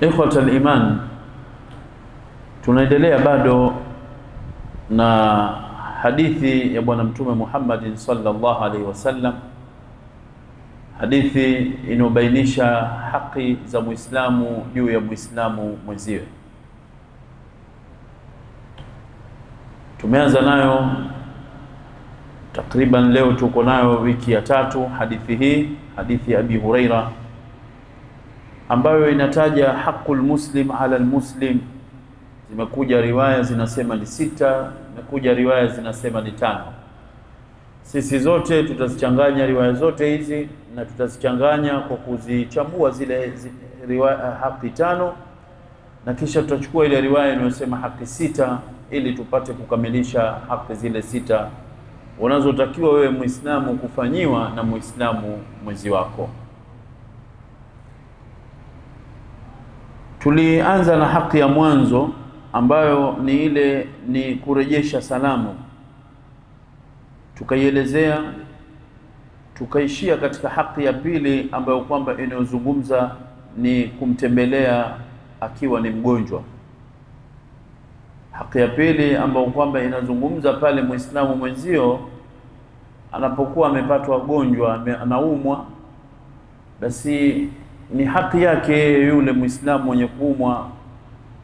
Ikhwat al-iman, tunaendelea bado na hadithi ya bwana mtume Muhammad sallallahu alaihi wasallam, hadithi inobainisha haki za Muislamu juu ya Muislamu mwenziwe. Tumeanza nayo takriban, leo tuko nayo wiki ya tatu. Hadithi hii, hadithi ya Abi Huraira, ambayo inataja haqqul muslim ala almuslim. Zimekuja riwaya zinasema ni 6, zimekuja riwaya zinasema ni 5. Sisi zote tutazichanganya riwaya zote hizi na tutazichanganya kwa kuzichambua zile riwaya haki 5, na kisha tutachukua ile riwaya inayosema haki 6 ili tupate kukamilisha haki zile 6 unazotakiwa wewe Muislamu kufanyiwa na Muislamu mwenzi wako. Tulianza na haki ya mwanzo ambayo ni kurejesha salamu, tukaielezea, tukaishia katika haki ya pili ambayo kwamba inayozungumza ni kumtembelea akiwa ni mgonjwa. Haki ya pili ambayo kwamba inazungumza pale Muislamu mwenzio anapokuwa amepatwa gonjwa, anaumwa, basi ni haki yake yule Muislamu mwenye kuumwa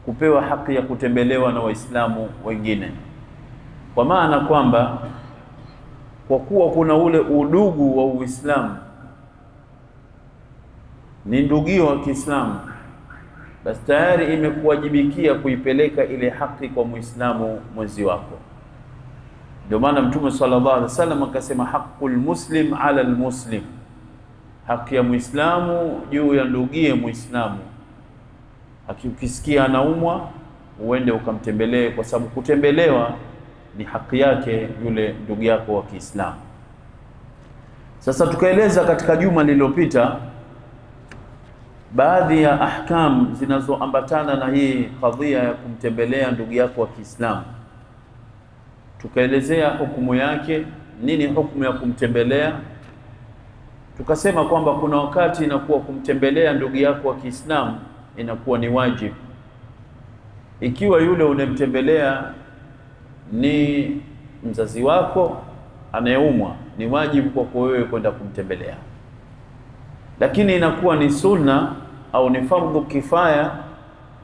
kupewa haki ya kutembelewa na Waislamu wengine, kwa maana kwamba kwa kuwa kuna ule udugu wa Uislamu, ni ndugio wa Kiislamu, basi tayari imekuwajibikia kuipeleka ile haki kwa Muislamu mwenzi wako. Ndio maana Mtume sallallahu alaihi wasallam akasema haqqul muslim ala almuslim, haki ya Muislamu juu ya ndugie Muislamu. Ukisikia anaumwa, uende ukamtembelee, kwa sababu kutembelewa ni haki yake yule ndugu yako wa Kiislamu. Sasa tukaeleza katika juma lililopita baadhi ya ahkam zinazoambatana na hii kadhia ya kumtembelea ndugu yako wa Kiislamu. Tukaelezea hukumu yake, nini hukumu ya kumtembelea. Tukasema kwamba kuna wakati inakuwa kumtembelea ndugu yako wa Kiislamu inakuwa ni wajibu. Ikiwa yule unemtembelea ni mzazi wako anayeumwa, ni wajibu kwa wewe kwenda kumtembelea. Lakini inakuwa ni sunna au ni fardhu kifaya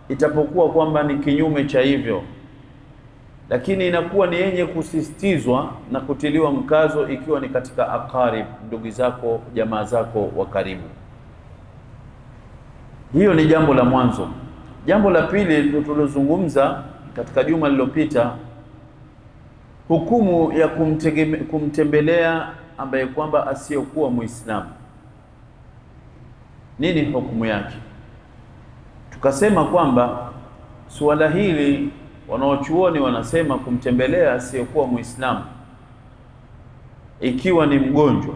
itapokuwa kwamba ni kinyume cha hivyo, lakini inakuwa ni yenye kusisitizwa na kutiliwa mkazo ikiwa ni katika aqarib, ndugu zako, jamaa zako wa karibu. Hiyo ni jambo la mwanzo. Jambo la pili tulizungumza katika juma lililopita, hukumu ya kumtembelea ambaye kwamba asiyokuwa Muislamu. Nini hukumu yake? Tukasema kwamba suala hili wanaochuoni wanasema kumtembelea asiyokuwa Muislamu ikiwa ni mgonjwa,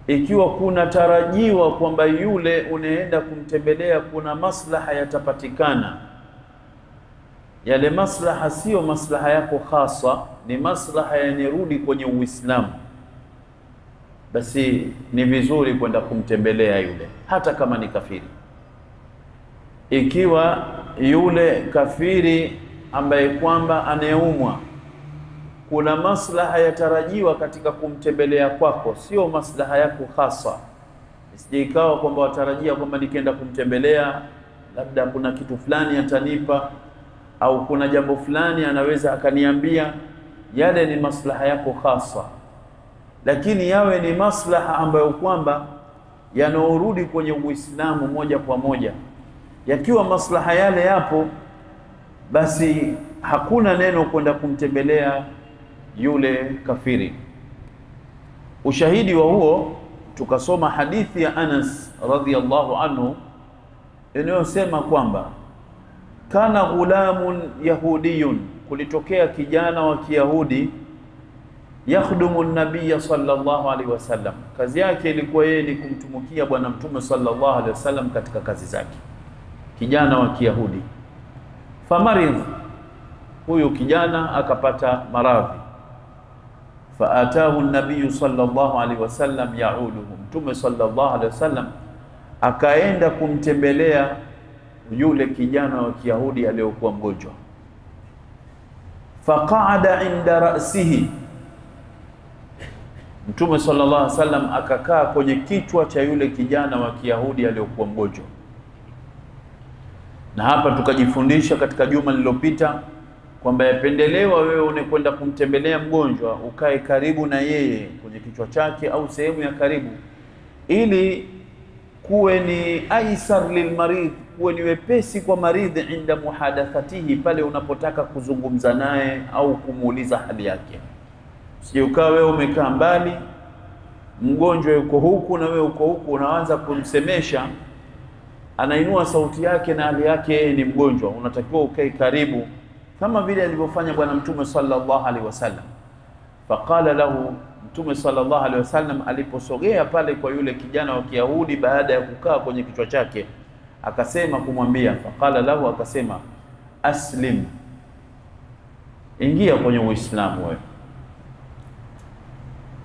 ikiwa kuna tarajiwa kwamba yule unaenda kumtembelea kuna maslaha yatapatikana, yale maslaha sio maslaha yako khasa, ni maslaha yanirudi kwenye Uislamu, basi ni vizuri kwenda kumtembelea yule hata kama ni kafiri. Ikiwa yule kafiri ambaye kwamba anayeumwa kuna maslaha yatarajiwa katika kumtembelea kwako, sio maslaha yako khasa, isije ikawa kwamba watarajia kwamba nikienda kumtembelea labda kuna kitu fulani atanipa au kuna jambo fulani anaweza akaniambia, yale ni maslaha yako khasa. Lakini yawe ni maslaha ambayo kwamba yanaorudi kwenye Uislamu moja kwa moja. Yakiwa maslaha yale yapo, basi hakuna neno kwenda kumtembelea yule kafiri. Ushahidi wa huo, tukasoma hadithi ya Anas radhiyallahu anhu inayosema kwamba kana ghulamun yahudiyun, kulitokea kijana wa Kiyahudi, yakhdumu an-nabiy sallallahu alaihi wasallam, kazi yake ilikuwa yeye ni kumtumikia bwana mtume sallallahu alaihi wasallam katika kazi zake. Kijana wa Kiyahudi, famaridh, huyu kijana akapata maradhi, faatahu an-nabiy sallallahu alaihi wasallam yauduhu, mtume sallallahu alaihi wasallam akaenda kumtembelea yule kijana wa Kiyahudi aliyokuwa mgonjwa. Faqa'ada inda ra'sihi, Mtume sallallahu alaihi wasallam akakaa kwenye kichwa cha yule kijana wa Kiyahudi aliyokuwa mgonjwa. Na hapa tukajifundisha katika juma lililopita kwamba yapendelewa wewe unekwenda kumtembelea mgonjwa ukae karibu na yeye kwenye kichwa chake au sehemu ya karibu, ili kuwe ni aisar lilmarid, kuwe ni wepesi kwa maridhi inda muhadathatihi, pale unapotaka kuzungumza naye au kumuuliza hali yake. Sije ukawa wewe umekaa mbali, mgonjwa yuko huku na wewe uko huku, unaanza kumsemesha, anainua sauti yake na hali yake ni mgonjwa. Unatakiwa ukae karibu kama vile alivyofanya bwana Mtume sallallahu alaihi wasallam. Faqala lahu, Mtume sallallahu alaihi wasallam aliposogea pale kwa yule kijana wa Kiyahudi baada ya kukaa kwenye kichwa chake, akasema kumwambia, faqala lahu, akasema aslim, ingia kwenye Uislamu wewe.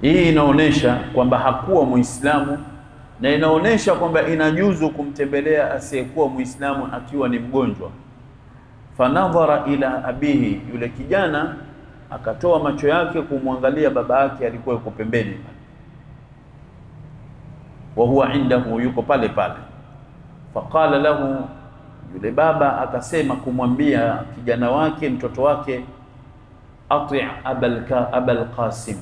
Hii inaonesha kwamba hakuwa Muislamu, na inaonesha kwamba inajuzu kumtembelea asiyekuwa Muislamu akiwa ni mgonjwa. Fanadhara ila abihi, yule kijana akatoa macho yake kumwangalia baba yake alikuwa yuko pembeni, wa huwa indahu, yuko pale pale. Faqala lahu, yule baba akasema kumwambia kijana wake, mtoto wake, ati' abal Qasim,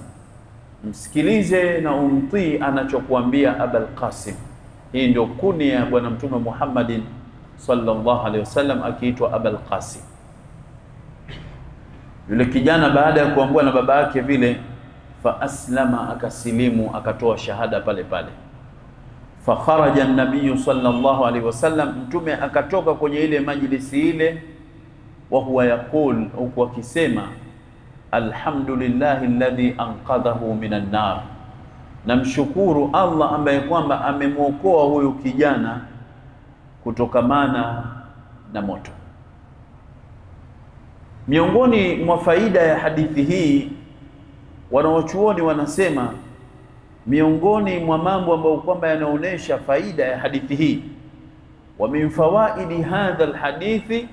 msikilize na umtii anachokuambia Abul Qasim. Hii ndio kunia ya bwana Mtume Muhammadin sallallahu alaihi wasallam, akiitwa Abul Qasim. Yule kijana baada ya kuambiwa na baba yake vile, fa aslama, akasilimu, akatoa shahada pale pale. Fa kharaja an-nabiy sallallahu alaihi wasallam, Mtume akatoka kwenye ile majlisi ile, wa huwa yaqul, huku akisema alhamdulillahi alladhi anqadhahu minan nar, namshukuru Allah ambaye kwamba amemwokoa huyu kijana kutokamana na moto. Miongoni mwa faida ya hadithi hii, wanawachuoni wanasema miongoni mwa mambo ambayo kwamba yanaonesha faida ya hadithi hii, wa min fawaidi hadha alhadithi,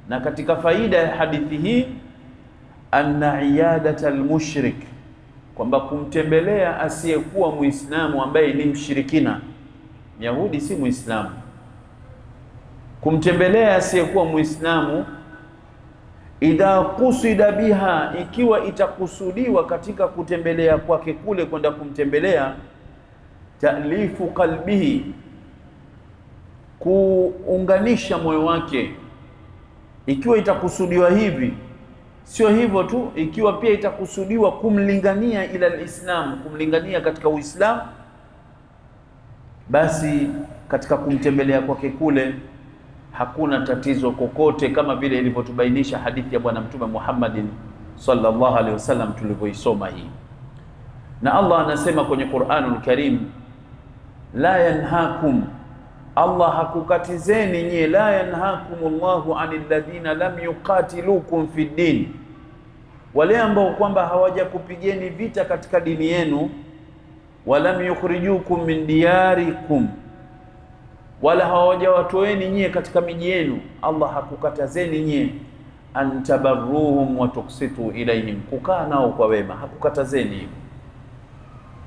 na katika faida ya hadithi hii, anna iyadata almushrik, kwamba kumtembelea asiyekuwa Muislamu ambaye ni mshirikina, Yahudi si Muislamu, kumtembelea asiyekuwa Muislamu, idha kusida biha, ikiwa itakusudiwa katika kutembelea kwake kule kwenda kumtembelea, ta'lifu qalbihi, kuunganisha moyo wake. Ikiwa itakusudiwa hivi, sio hivyo tu, ikiwa pia itakusudiwa kumlingania ila alislam, kumlingania katika Uislamu, basi katika kumtembelea kwake kule hakuna tatizo kokote, kama vile ilivyotubainisha hadithi ya bwana Mtume Muhammadin sallallahu alaihi wasallam tulivyoisoma hii. Na Allah anasema kwenye Qur'anul Karim, la yanhakum, Allah hakukatizeni nyie, la yanhakumullahu anil ladhina lam yuqatilukum fid din, wale ambao kwamba hawajakupigeni vita katika dini yenu, walam yukhrijukum min diyarikum, wala hawajawatoeni nyie katika miji yenu. Allah hakukatazeni nyie antabarruhum wa tuksitu ilaihim, kukaa nao kwa wema, hakukatazeni hivyo.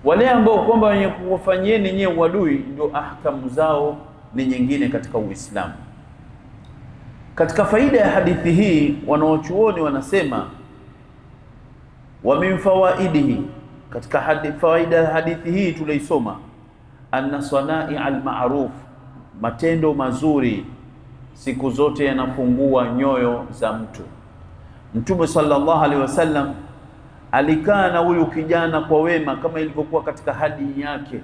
Wale ambao kwamba wenye kuwafanyieni nyie uadui, ndio ahkamu zao ni nyingine katika Uislamu. Katika faida ya hadithi hii, wanaochuoni wanasema, wa min fawaidihi, katika faida ya hadithi hii tuliisoma, anna sanai al-ma'ruf, matendo mazuri siku zote yanafungua nyoyo za mtu. Mtume sallallahu alaihi wasallam alikaa na huyu kijana kwa wema, kama ilivyokuwa katika hadi yake,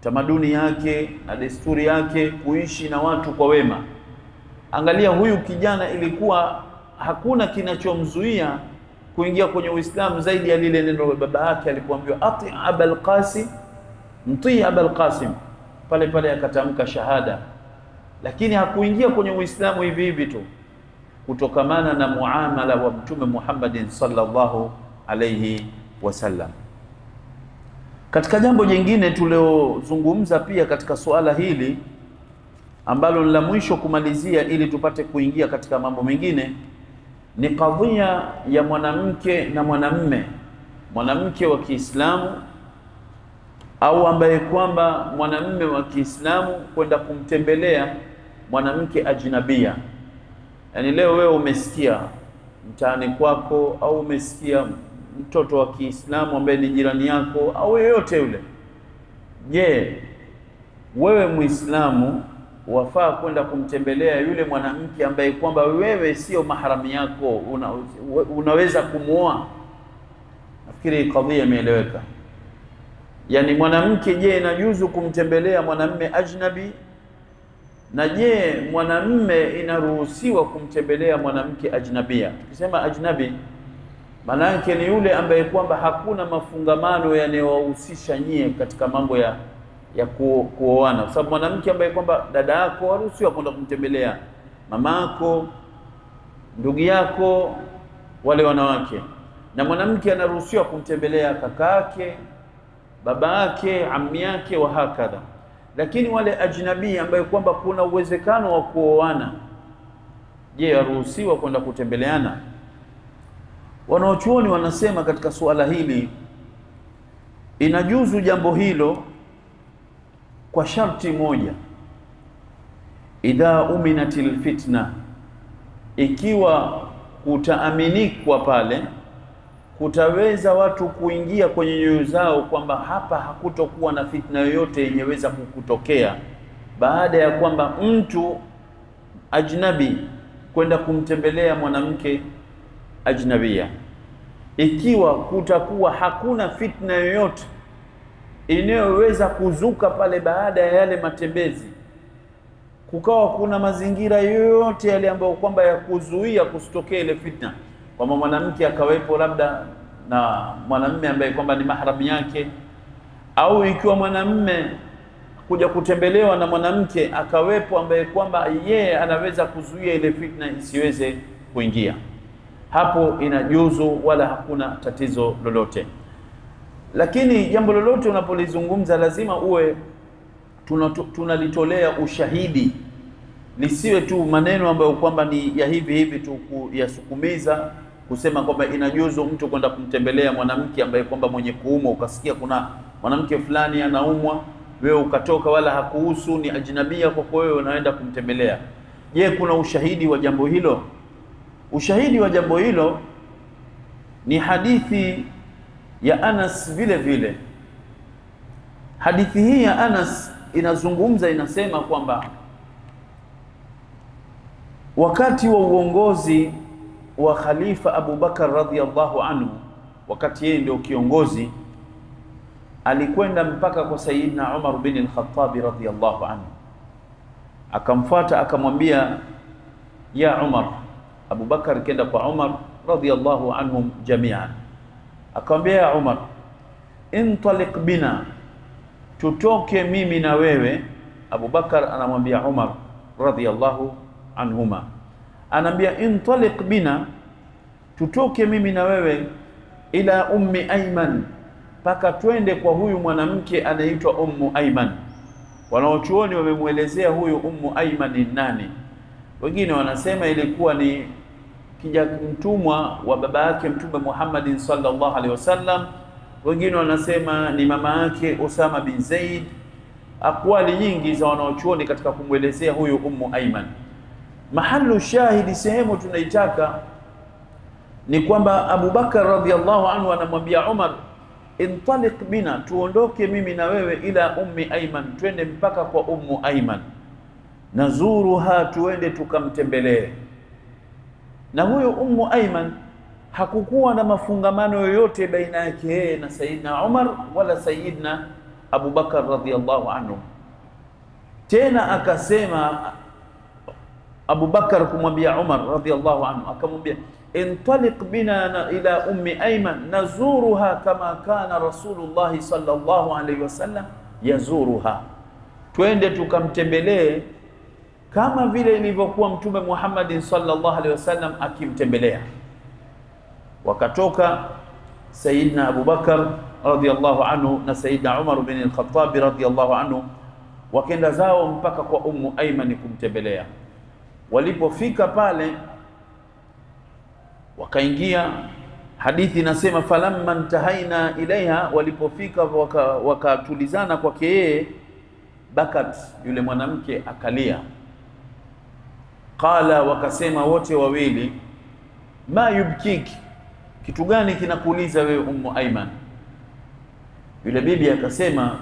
tamaduni yake na desturi yake, kuishi na watu kwa wema. Angalia, huyu kijana ilikuwa hakuna kinachomzuia kuingia kwenye Uislamu zaidi ya lile neno la baba yake alipoambiwa ati Abul Qasim, mtii Abul Qasim, pale pale akatamka shahada. Lakini hakuingia kwenye Uislamu hivi hivi tu, kutokamana na muamala wa Mtume Muhammadin sallallahu alayhi wasallam. Katika jambo jingine tuliozungumza pia katika suala hili, ambalo la mwisho kumalizia ili tupate kuingia katika mambo mengine, ni kadhia ya mwanamke na mwanamme, mwanamke wa Kiislamu au ambaye kwamba mwanamume wa Kiislamu kwenda kumtembelea mwanamke ajnabia. Yani leo wewe umesikia mtaani kwako au umesikia mtoto wa Kiislamu ambaye ni jirani yako au yeyote yule, je, wewe Muislamu wafaa kwenda kumtembelea yule mwanamke ambaye kwamba wewe sio mahram yako, unaweza kumuoa? Nafikiri kadhia imeeleweka. Yani mwanamke, je, inajuzu kumtembelea mwanamume ajnabi? Na je, mwanamume inaruhusiwa kumtembelea mwanamke ajnabia? Tukisema ajnabi, maana yake ni yule ambaye kwamba hakuna mafungamano yanayowahusisha nyie katika mambo ya kuoana. Kwa sababu mwanamke ambaye kwamba dada yako haruhusiwa kwenda kumtembelea mamako, ndugu yako, wale wanawake, na mwanamke anaruhusiwa kumtembelea kakake, baba yake, ammi yake wa hakadha. Lakini wale ajnabi ambaye kwamba kuna uwezekano wa kuoana, je, aruhusiwa kwenda kutembeleana? Wanaochuoni wanasema katika suala hili inajuzu jambo hilo kwa sharti moja, idha uminatil fitna, ikiwa kutaaminikwa pale kutaweza watu kuingia kwenye nyoyo zao kwamba hapa hakutokuwa na fitna yoyote yenyeweza kukutokea baada ya kwamba mtu ajnabi kwenda kumtembelea mwanamke ajnabia. Ikiwa kutakuwa hakuna fitna yoyote inayoweza kuzuka pale baada ya yale matembezi, kukawa kuna mazingira yoyote yale ambayo kwamba ya kuzuia kusitokea ile fitna, kwamba mwanamke akawepo labda na mwanamume ambaye kwamba ni mahram yake, au ikiwa mwanamume kuja kutembelewa na mwanamke akawepo ambaye kwamba yeye anaweza kuzuia ile fitna isiweze kuingia, hapo inajuzu wala hakuna tatizo lolote. Lakini jambo lolote unapolizungumza lazima uwe tunalitolea ushahidi, lisiwe tu maneno ambayo kwamba ni ya hivi hivi tu kuyasukumiza kusema kwamba inajuzu mtu kwenda kumtembelea mwanamke ambaye kwamba mwenye kuumwa. Ukasikia kuna mwanamke fulani anaumwa, wewe ukatoka, wala hakuhusu, ni ajnabia kwa wewe, unaenda kumtembelea. Je, kuna ushahidi wa jambo hilo? Ushahidi wa jambo hilo ni hadithi ya Anas vile vile. Hadithi hii ya Anas inazungumza, inasema kwamba wakati wa uongozi wa Khalifa Abu Bakar radhiyallahu anhu, wakati yeye ndio kiongozi, alikwenda mpaka kwa Sayyidina Umar bin al-Khattab radhiyallahu anhu, akamfuata akamwambia, ya Umar. Abu Bakar kenda kwa Umar radhiyallahu anhum jami'an, akamwambia, ya Umar, intaliq bina, tutoke mimi na wewe. Abu Bakar anamwambia Umar radhiyallahu anhuma, anambia, intaliq bina, tutoke mimi na wewe, ila ummi Ayman, paka twende kwa huyu mwanamke anaitwa Ummu Ayman. Wanaochuoni wamemuelezea huyu Ummu Ayman ni nani. Wengine wanasema ilikuwa ni mtumwa wa baba yake Mtume Muhammad sallallahu alaihi wasallam, wengine wanasema ni mama yake Usama bin Zaid. Akwali nyingi za wanaochuoni katika kumwelezea huyu Ummu Ayman. Mahalu shahidi, sehemu tunaitaka ni kwamba Abu Bakar radhiyallahu anhu anamwambia Umar, intaliq bina, tuondoke mimi na wewe, ila ummi Ayman, twende mpaka kwa Ummu Ayman, nazuruha, tuende tukamtembelee. Na huyo Ummu Ayman hakukuwa na mafungamano yoyote baina yake yeye na Sayyidina Umar wala Sayyidina Abu Bakar radhiyallahu anhu. Tena akasema Abu Bakar kumwambia Umar radhiyallahu anhu, akamwambia, intaliq bina ila ummi Ayman nazuruha kama kana Rasulullah sallallahu alaihi wasallam yazuruha, twende tukamtembelee kama vile ilivyokuwa Mtume Muhammad sallallahu alaihi wasallam akimtembelea. Wakatoka Sayyidina Abu Bakar radhiyallahu anhu na Sayyidina Umar bin al-Khattab radhiyallahu anhu, wakenda zao mpaka kwa Ummu Ayman kumtembelea. Walipofika pale wakaingia, hadithi inasema falamma intahaina ilaiha, walipofika wakatulizana kwake yeye, bakat, yule mwanamke akalia. Qala, wakasema wote wawili, ma yubkiki, kitu gani kinakuuliza wewe Ummu Ayman? Yule bibi akasema,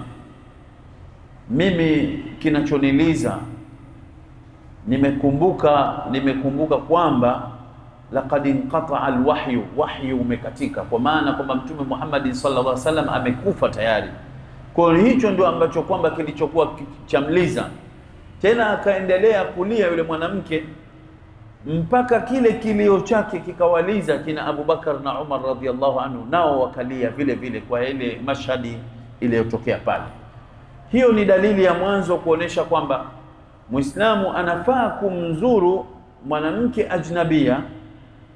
mimi kinachoniliza nimekumbuka kwamba laqad inqata alwahyu, wahyu umekatika, kwa maana kwamba Mtume Muhammad sallallahu alaihi wasallam amekufa tayari. Kwa hicho ndio ambacho kwamba kilichokuwa chamliza. Tena akaendelea kulia yule mwanamke mpaka kile kilio chake kikawaliza kina Abu Bakar na Umar radhiallahu anhu, nao wakalia vile vile kwa ile mashhadi iliyotokea pale. Hiyo ni dalili ya mwanzo kuonesha kwamba Muislamu anafaa kumzuru mwanamke ajnabia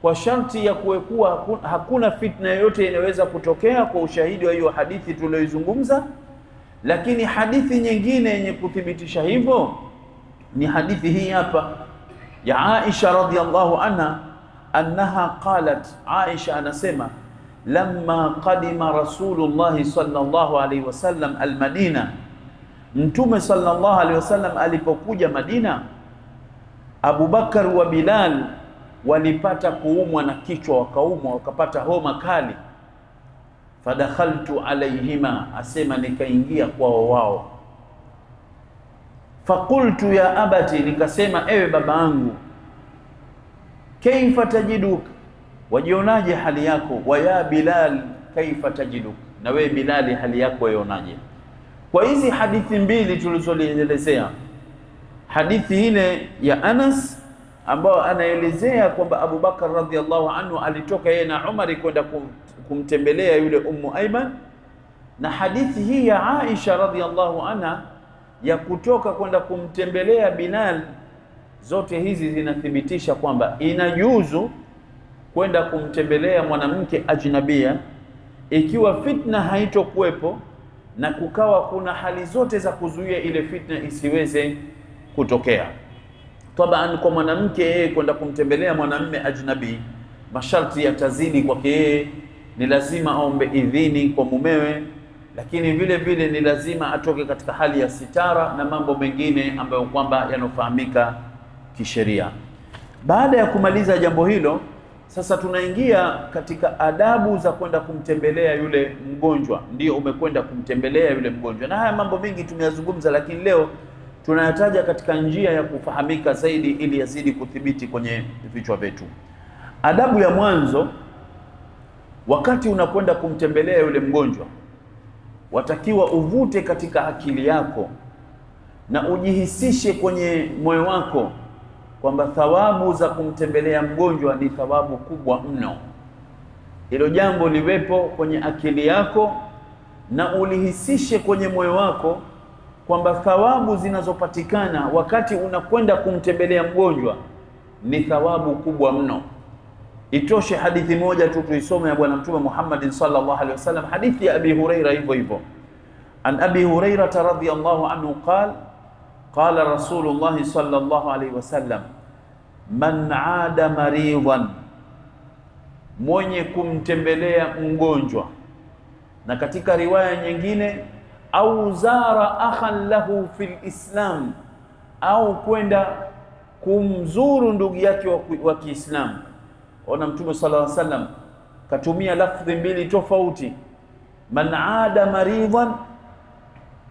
kwa sharti ya kuwa hakuna fitna yoyote inaweza kutokea, kwa ushahidi wa hiyo hadithi tuliyoizungumza. Lakini hadithi nyingine yenye kuthibitisha hivyo ni hadithi hii hapa ya Aisha radhiallahu anha, annaha qalat, Aisha anasema, lamma qadima Rasulullah sallallahu alaihi wasallam almadina, Mtume sallallahu alaihi wasallam alipokuja Madina, Abu Bakar wa Bilal walipata kuumwa na kichwa, wakaumwa wakapata homa kali. Fadakhaltu alaihima, asema nikaingia kwao wao. Fakultu ya abati, nikasema ewe baba yangu, kaifa tajiduk, wajionaje hali yako? Wa ya Bilal kaifa tajiduk, na wewe Bilali hali yako yaonaje? Kwa hizi hadithi mbili tulizoelezea, hadithi ile ya Anas ambao anaelezea kwamba Abu Bakar radhiallahu anhu alitoka yeye na Umar kwenda kumtembelea yule Ummu Ayman, na hadithi hii ya Aisha radhiallahu anha ya kutoka kwenda kumtembelea Bilal, zote hizi zinathibitisha kwamba inajuzu kwenda kumtembelea mwanamke ajnabia ikiwa fitna haitokuwepo na kukawa kuna hali zote za kuzuia ile fitna isiweze kutokea. Taban, kwa mwanamke yeye kwenda kumtembelea mwanamume ajnabi, masharti yatazidi kwake yeye, ni lazima aombe idhini kwa mumewe, lakini vile vile ni lazima atoke katika hali ya sitara na mambo mengine ambayo kwamba yanofahamika kisheria. Baada ya kumaliza jambo hilo, sasa tunaingia katika adabu za kwenda kumtembelea yule mgonjwa. Ndio umekwenda kumtembelea yule mgonjwa, na haya mambo mengi tumeyazungumza, lakini leo tunayataja katika njia ya kufahamika zaidi ili yazidi kuthibiti kwenye vichwa vyetu. Adabu ya mwanzo, wakati unakwenda kumtembelea yule mgonjwa, watakiwa uvute katika akili yako na ujihisishe kwenye moyo wako kwamba thawabu za kumtembelea mgonjwa ni thawabu kubwa mno. Hilo jambo liwepo kwenye akili yako na ulihisishe kwenye moyo wako kwamba thawabu zinazopatikana wakati unakwenda kumtembelea mgonjwa ni thawabu kubwa mno. Itoshe hadithi moja tu tuisome ya Bwana Mtume Muhammad sallallahu alaihi wasallam, hadithi ya Abi Huraira hivyo hivyo. An Abi Huraira radhiyallahu anhu qala qala Rasulullah sallallahu alaihi wasallam, man aada maridhan, mwenye kumtembelea mgonjwa. Na katika riwaya nyingine, au zara akhan lahu fil islam, au kwenda kumzuru ndugu yake wa Kiislamu. Ona Mtume sallallahu alaihi wasallam katumia lafdhi mbili tofauti. Man aada maridhan,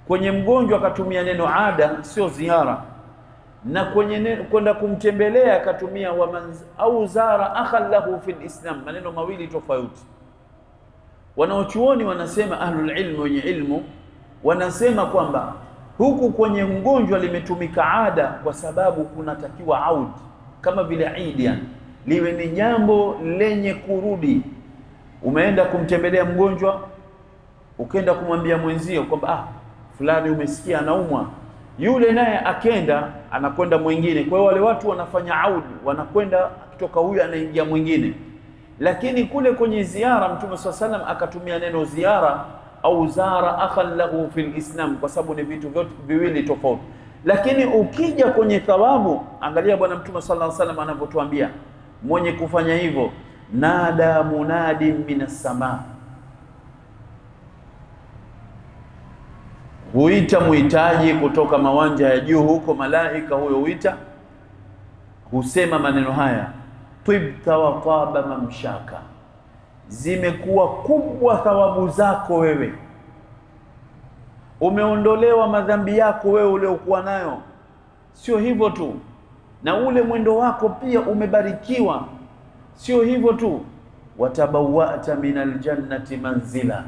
kwenye mgonjwa akatumia neno ada, sio ziara, na kwenye neno kwenda kumtembelea akatumia au zara akhan lahu fil islam, maneno mawili tofauti. Wanaochuoni wanasema, ahlul ilmu, wenye ilmu wanasema kwamba huku kwenye mgonjwa limetumika ada kwa sababu kunatakiwa aud, kama vile idian, liwe ni jambo lenye kurudi. Umeenda kumtembelea mgonjwa, ukenda kumwambia mwenzio kwamba fulani umesikia anaumwa, yule naye akenda anakwenda mwingine. Kwa hiyo wale watu wanafanya aud, wanakwenda kutoka huyu anaingia mwingine. Lakini kule kwenye ziara Mtume SAW akatumia neno ziara au zara akhan lahu fil Islam, kwa sababu ni vitu vyote viwili tofauti. Lakini ukija kwenye thawabu, angalia bwana Mtume sallallahu alaihi wasallam anavyotuambia, mwenye kufanya hivyo, nada munadin minas sama, huita muhitaji kutoka mawanja ya juu huko, malaika huyo huita, husema maneno haya, tibta wa taba mamshaka, zimekuwa kubwa thawabu zako wewe, umeondolewa madhambi yako wewe uliokuwa nayo. Sio hivyo tu, na ule mwendo wako pia umebarikiwa. Sio hivyo tu, watabawata minal jannati manzila,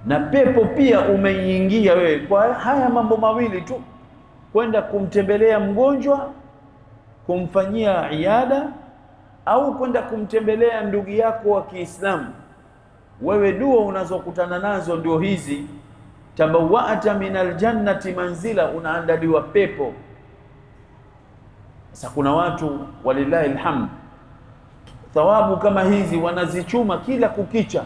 na pepo pia umeingia wewe. Kwa haya mambo mawili tu, kwenda kumtembelea mgonjwa, kumfanyia iada, au kwenda kumtembelea ndugu yako wa Kiislamu, wewe dua unazokutana nazo ndio hizi, tabawata minal jannati manzila, unaandaliwa pepo. Sasa kuna watu walillahi alhamd, thawabu kama hizi wanazichuma kila kukicha.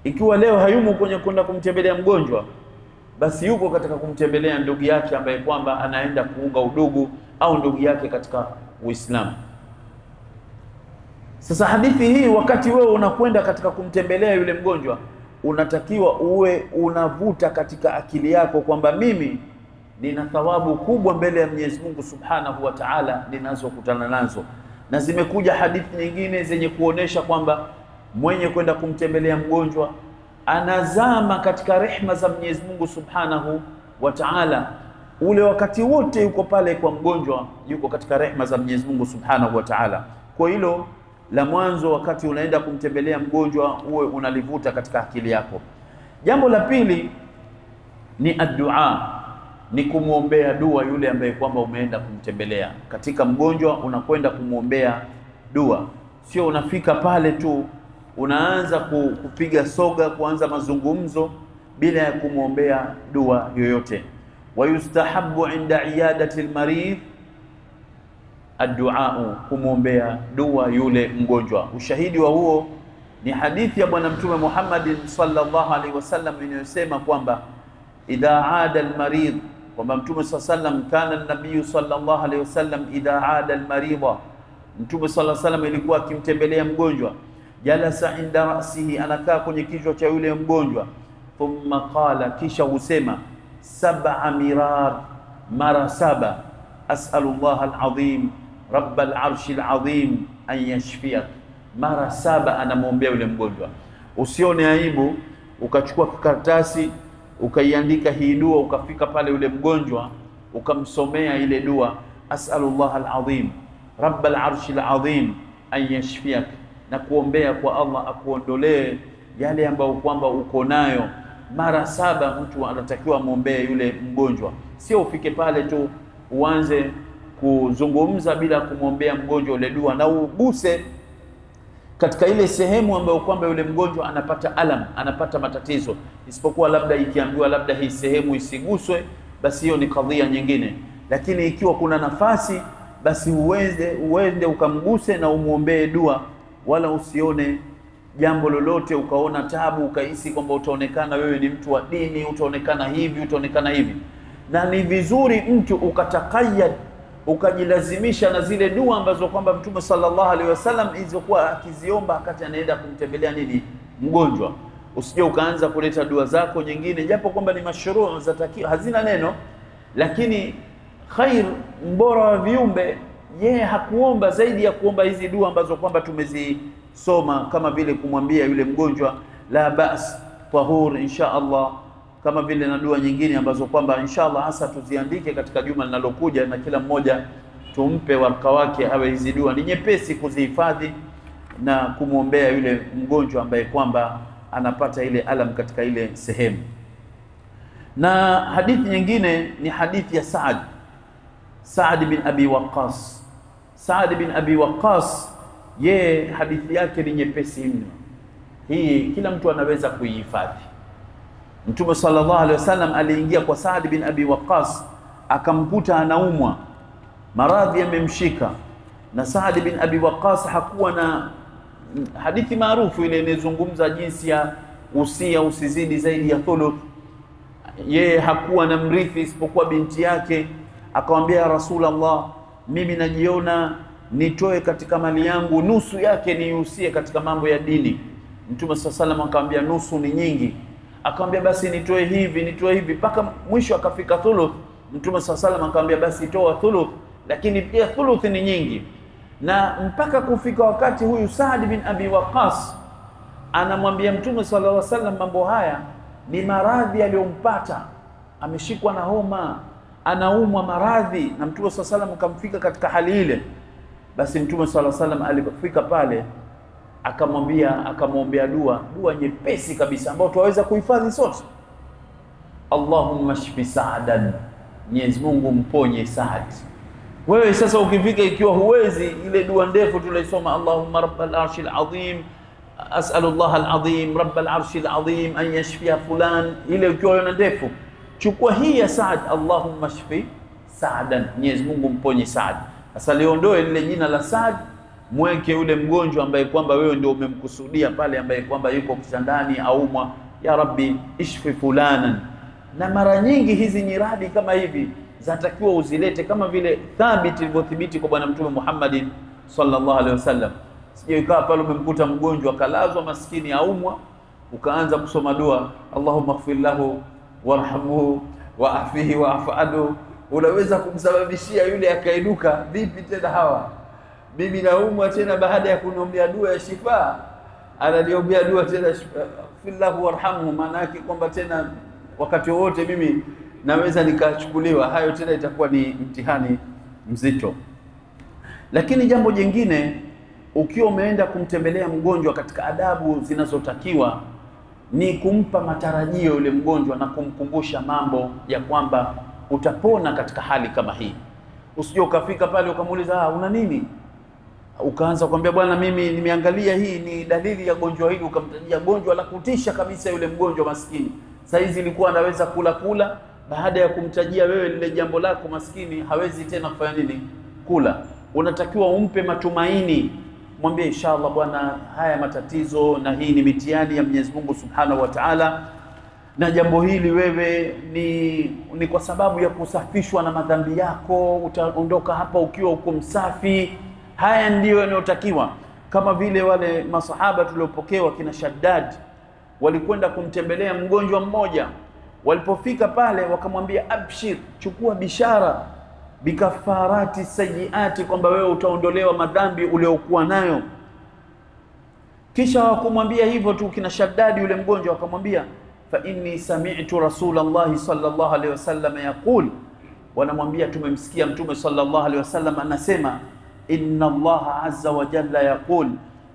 Ikiwa leo hayumo kwenye kwenda kumtembelea mgonjwa, basi yuko katika kumtembelea ndugu yake ambaye kwamba anaenda kuunga udugu, au ndugu yake katika Uislamu. Sasa hadithi hii, wakati wewe unakwenda katika kumtembelea yule mgonjwa, unatakiwa uwe unavuta katika akili yako kwamba mimi nina thawabu kubwa mbele ya Mwenyezi Mungu Subhanahu wa Ta'ala ninazokutana nazo. Na zimekuja hadithi nyingine zenye kuonesha kwamba mwenye kwenda kumtembelea mgonjwa anazama katika rehma za Mwenyezi Mungu Subhanahu wa Ta'ala. Ule wakati wote yuko pale kwa mgonjwa, yuko katika rehma za Mwenyezi Mungu Subhanahu wa Ta'ala. Kwa hilo la mwanzo, wakati unaenda kumtembelea mgonjwa, uwe unalivuta katika akili yako. Jambo la pili ni addua, ni kumwombea dua yule ambaye kwamba umeenda kumtembelea. Katika mgonjwa unakwenda kumwombea dua, sio unafika pale tu unaanza kupiga soga, kuanza mazungumzo bila ya kumwombea dua yoyote. Wayustahabu inda iyadati almarid addu'a, kumwombea dua yule mgonjwa. Ushahidi wa huo ni hadithi ya bwana Mtume Muhammad sallallahu alaihi wasallam inayosema kwamba idha aada almarid, kwamba Mtume sallallahu alaihi wasallam, kana an-nabiy sallallahu alaihi wasallam idha aada almarida, Mtume sallallahu alaihi wasallam ilikuwa akimtembelea mgonjwa, jalasa inda ra'sihi, anakaa kwenye kichwa cha yule mgonjwa, thumma qala, kisha husema, sab'a mirar, mara saba, as'alullah al-azim rabbal arshil azim an yashfiyak, mara saba anamwombea yule mgonjwa. Usione aibu ukachukua karatasi ukaiandika hii dua, ukafika pale yule mgonjwa ukamsomea ile dua, as'alullah al-azim rabbal arshil azim an yashfiyak, na kuombea kwa Allah akuondolee yale ambayo kwamba uko nayo. Mara saba mtu anatakiwa muombee yule mgonjwa, sio ufike pale tu uanze kuzungumza bila kumwombea mgonjwa ile dua, na uguse katika ile sehemu ambayo kwamba yule mgonjwa anapata alam, anapata matatizo. Isipokuwa labda ikiambiwa labda hii sehemu isiguswe, basi hiyo ni kadhia nyingine. Lakini ikiwa kuna nafasi, basi uende ukamguse na umuombee dua, wala usione jambo lolote ukaona tabu ukahisi kwamba utaonekana wewe ni mtu wa dini, utaonekana hivi, utaonekana hivi. Na ni vizuri mtu ukatakayad, ukajilazimisha na zile dua ambazo kwamba Mtume sallallahu alaihi wasallam ilizokuwa akiziomba wakati anaenda kumtembelea nini mgonjwa. Usije ukaanza kuleta dua zako nyingine, japo kwamba ni mashruu zatakiwa, hazina neno, lakini khair, mbora wa viumbe, yeye hakuomba zaidi ya kuomba hizi dua ambazo kwamba tumezisoma, kama vile kumwambia yule mgonjwa la bas tahur insha Allah, kama vile na dua nyingine ambazo kwamba inshallah hasa tuziandike katika juma linalokuja, na kila mmoja tumpe waraka wake, awe hizi dua ni nyepesi kuzihifadhi na kumwombea yule mgonjwa ambaye kwamba anapata ile alam katika ile sehemu. Na hadithi nyingine ni hadithi ya Saad bin Abi Waqqas. Saad bin Abi Waqqas, ye hadithi yake ni nyepesi mno, hii kila mtu anaweza kuihifadhi. Mtume sallallahu alaihi wasallam aliingia kwa Saad bin Abi Waqqas, akamkuta anaumwa, maradhi yamemshika, na Saad bin Abi Waqqas hakuwa na hadithi maarufu ile inazungumza jinsi ya usia usizidi zaidi ya thuluth. Yeye hakuwa na mrithi isipokuwa binti yake. Akamwambia Rasulullah, mimi najiona nitoe katika mali yangu nusu yake niusie katika mambo ya dini. Mtume sallallahu akamwambia nusu ni nyingi. Akamwambia basi nitoe hivi mpaka mwisho akafika thuluth. Mtume sallallahu akamwambia basi toa thuluth, lakini pia thuluth ni nyingi. Na mpaka kufika wakati huyu Saad bin Abi Waqqas anamwambia Mtume sallallahu alaihi wasallam mambo haya ni maradhi aliyompata, ameshikwa na homa, anaumwa maradhi, na Mtume sallallahu alaihi wasallam akamfika katika hali ile. Basi Mtume sallallahu alaihi wasallam alipofika pale akamwombea dua nyepesi kabisa ambayo tuwaweza kuhifadhi sote. Allahumma shfi Sa'dan, Mwenyezi Mungu mponye Saad. Wewe sasa ukifika ikiwa huwezi ile dua ndefu tunaisoma Allahumma rabbal arshil azim as'alullah al-azim rabbal arshil azim an yashfiya fulan, ile ukiwa una ndefu chukua hii ya Saad, Allahumma shfi Sa'dan, Mwenyezi Mungu mponye Saad. Sasa liondoe lile jina la Saad, mweke ule mgonjwa ambaye kwamba wewe ndio umemkusudia pale, ambaye kwamba yuko kitandani aumwa, ya Rabbi ishfi fulanan. Na mara nyingi hizi nyiradi kama hivi zatakiwa uzilete kama vile thabiti ilivyothibiti kwa bwana Mtume Muhammadin sallallahu alaihi wasallam. Sije ikawa pale umemkuta mgonjwa kalazwa maskini aumwa, ukaanza kusoma dua Allahumma ighfir lahu warhamhu wa'afihi wa'fu, unaweza kumsababishia yule akainuka. Vipi tena hawa, mimi naumwa tena baada ya kuniombea dua ya shifa ananiombea dua tena fillahu warhamhu, maana yake kwamba tena wakati wote mimi naweza nikachukuliwa. Hayo tena itakuwa ni mtihani mzito. Lakini jambo jingine, ukiwa umeenda kumtembelea mgonjwa, katika adabu zinazotakiwa ni kumpa matarajio yule mgonjwa na kumkumbusha mambo ya kwamba utapona katika hali kama hii. Usije ukafika pale ukamuuliza una nini, ukaanza kumwambia bwana mimi nimeangalia hii ni dalili ya gonjwa hili, ukamtajia gonjwa la kutisha kabisa yule mgonjwa maskini. Saizi ilikuwa anaweza kula, baada ya kumtajia wewe lile jambo lako maskini hawezi tena kufanya nini? Kula. Unatakiwa umpe matumaini, mwambie inshallah bwana, haya matatizo na hii ni mitihani ya Mwenyezi Mungu Subhanahu wa Ta'ala, na jambo hili wewe ni kwa sababu ya kusafishwa na madhambi yako, utaondoka hapa ukiwa uko msafi. Haya ndiyo yanayotakiwa. Kama vile wale masahaba tuliopokewa kina Shaddad walikwenda kumtembelea mgonjwa mmoja, walipofika pale wakamwambia abshir, chukua bishara bikafarati sayiati, kwamba wewe utaondolewa madhambi uliokuwa nayo. Kisha wakumwambia hivyo tu kina Shaddad yule mgonjwa, wakamwambia fa inni sami'tu Rasulullah sallallahu alaihi wasallam yaqul, wanamwambia tumemsikia Mtume sallallahu alaihi wasallam anasema inna Allah azza wa jalla yaqul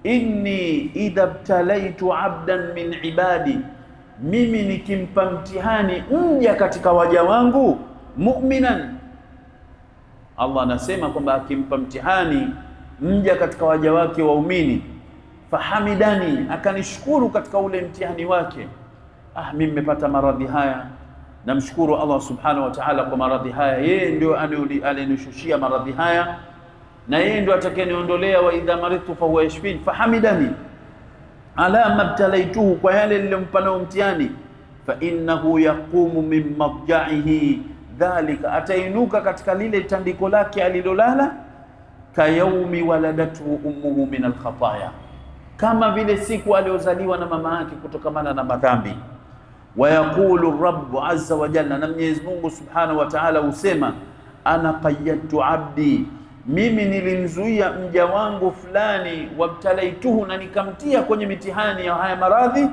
inni idha btalaitu abdan min ibadi, mimi nikimpa mtihani mja katika waja wangu mu'minan, Allah anasema kwamba akimpa mtihani mja katika waja wake waumini, fahamidani, akanishukuru katika ule mtihani wake, mimi nimepata maradhi haya, namshukuru Allah subhanahu wa ta'ala kwa maradhi haya, yeye ndio alinishushia maradhi haya na yeye ndio atakayeniondolea, wa idha maridtu fa huwa yashfin, fahamidani ala mabtalaituhu, kwa yale niliyompa nao mtihani, fa innahu yaqumu min madja'ihi dhalika, atainuka katika lile tandiko lake alilolala, kayaumi waladatu ummuhu min alkhataya, kama vile siku aliozaliwa na mama yake kutokamana na madhambi. Wa yaqulu rabbu azza wa jalla, na Mwenyezi Mungu Subhanahu wa Ta'ala husema ana qayyadtu abdi, mimi nilimzuia mja wangu fulani, wabtalaituhu, na nikamtia kwenye mitihani ya haya maradhi,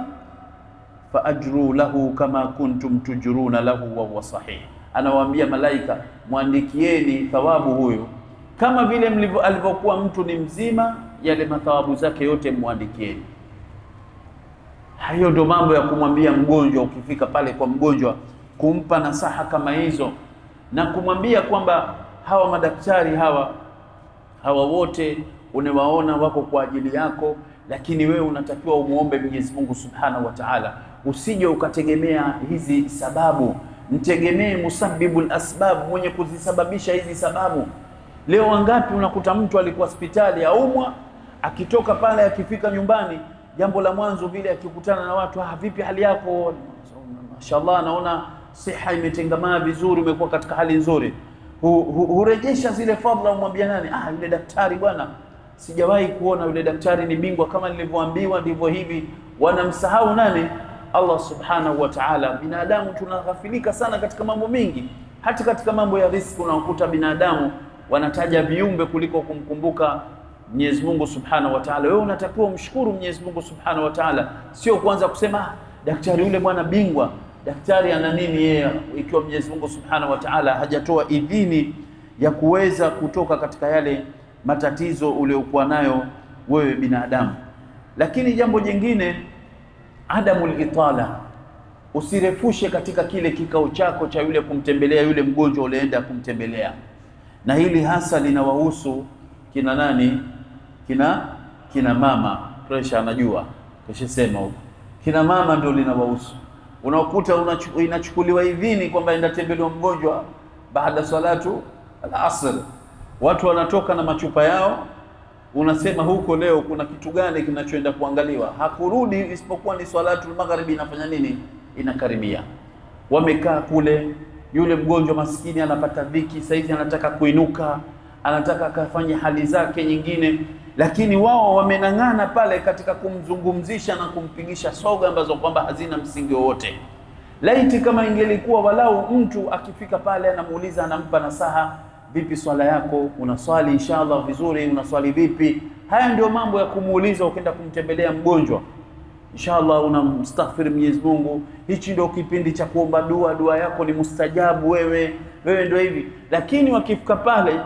fa ajru lahu kama kuntum tujruna lahu wa huwa sahih, anawaambia malaika muandikieni thawabu huyo kama vile alivyokuwa mtu ni mzima, yale mathawabu zake yote muandikieni. Hayo ndio mambo ya kumwambia mgonjwa. Ukifika pale kwa mgonjwa, kumpa nasaha kama hizo na kumwambia kwamba hawa madaktari hawa wote unawaona wako kwa ajili yako, lakini wewe unatakiwa umuombe Mwenyezi Mungu Subhanahu wa Ta'ala. Usije ukategemea hizi sababu, mtegemee musabbibul asbab, mwenye kuzisababisha hizi sababu. Leo wangapi unakuta mtu alikuwa hospitali aumwa, akitoka pale akifika nyumbani jambo la mwanzo vile akikutana na watu, vipi hali yako, mashallah naona siha imetengamaa vizuri, umekuwa katika hali nzuri, hurejesha zile fadhila, umwambia nani, yule daktari bwana, sijawahi kuona yule daktari ni bingwa kama nilivyoambiwa, ndivyo hivi. Wanamsahau nani? Allah subhanahu wa ta'ala. Binadamu tunaghafilika sana katika mambo mengi, hata katika mambo ya riziki unakuta binadamu wanataja viumbe kuliko kumkumbuka Mwenyezi Mungu subhanahu wa ta'ala. Wewe unatakiwa umshukuru Mwenyezi Mungu subhanahu wa ta'ala, sio kuanza kusema daktari yule bwana bingwa. Daktari ana nini yeye, ikiwa Mwenyezi Mungu subhanahu wa ta'ala hajatoa idhini ya kuweza kutoka katika yale matatizo uliokuwa nayo wewe binadamu. Lakini jambo jingine, adamul itala, usirefushe katika kile kikao chako cha yule kumtembelea yule mgonjwa ulienda kumtembelea. Na hili hasa linawahusu kina nani? Kina mama. Presha anajua, kesha sema huko. Kina mama ndio linawahusu. Unakuta inachukuliwa idhini kwamba enda tembelewa mgonjwa baada salatu al-asr. Watu wanatoka na machupa yao, unasema huko leo kuna kitu gani kinachoenda kuangaliwa? Hakurudi isipokuwa ni salatu al-maghribi inafanya nini? Inakaribia. Wamekaa kule, yule mgonjwa maskini anapata dhiki, saizi anataka kuinuka, anataka akafanye hali zake nyingine, lakini wao wamenang'ana pale katika kumzungumzisha na kumpigisha soga ambazo kwamba hazina msingi wowote. Laiti kama ingelikuwa walau mtu akifika pale anamuuliza, anampa nasaha, vipi swala yako, unaswali inshallah vizuri, unaswali vipi? Haya ndio mambo ya kumuuliza ukienda kumtembelea mgonjwa. Inshallah unamstaghfir Mwenyezi Mungu, hichi ndio kipindi cha kuomba dua, dua yako ni mustajabu, wewe ndio hivi. Lakini wakifika pale,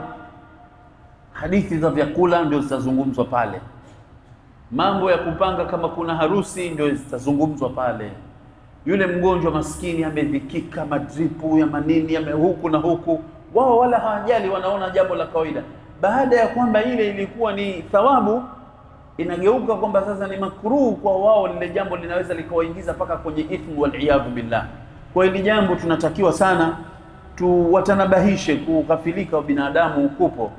hadithi za vyakula ndio zitazungumzwa pale, mambo ya kupanga kama kuna harusi ndio zitazungumzwa pale. Yule mgonjwa maskini amedhikika, madripu ya manini huku na huku, wao wala hawajali, wanaona jambo la kawaida. Baada ya kwamba ile ilikuwa ni thawabu, inageuka kwamba sasa ni makruh kwa wao, lile jambo linaweza likawaingiza paka kwenye ithmu wal iyadhu billah. Kwa hili jambo tunatakiwa sana tuwatanabahishe kukafilika binadamu ukupo,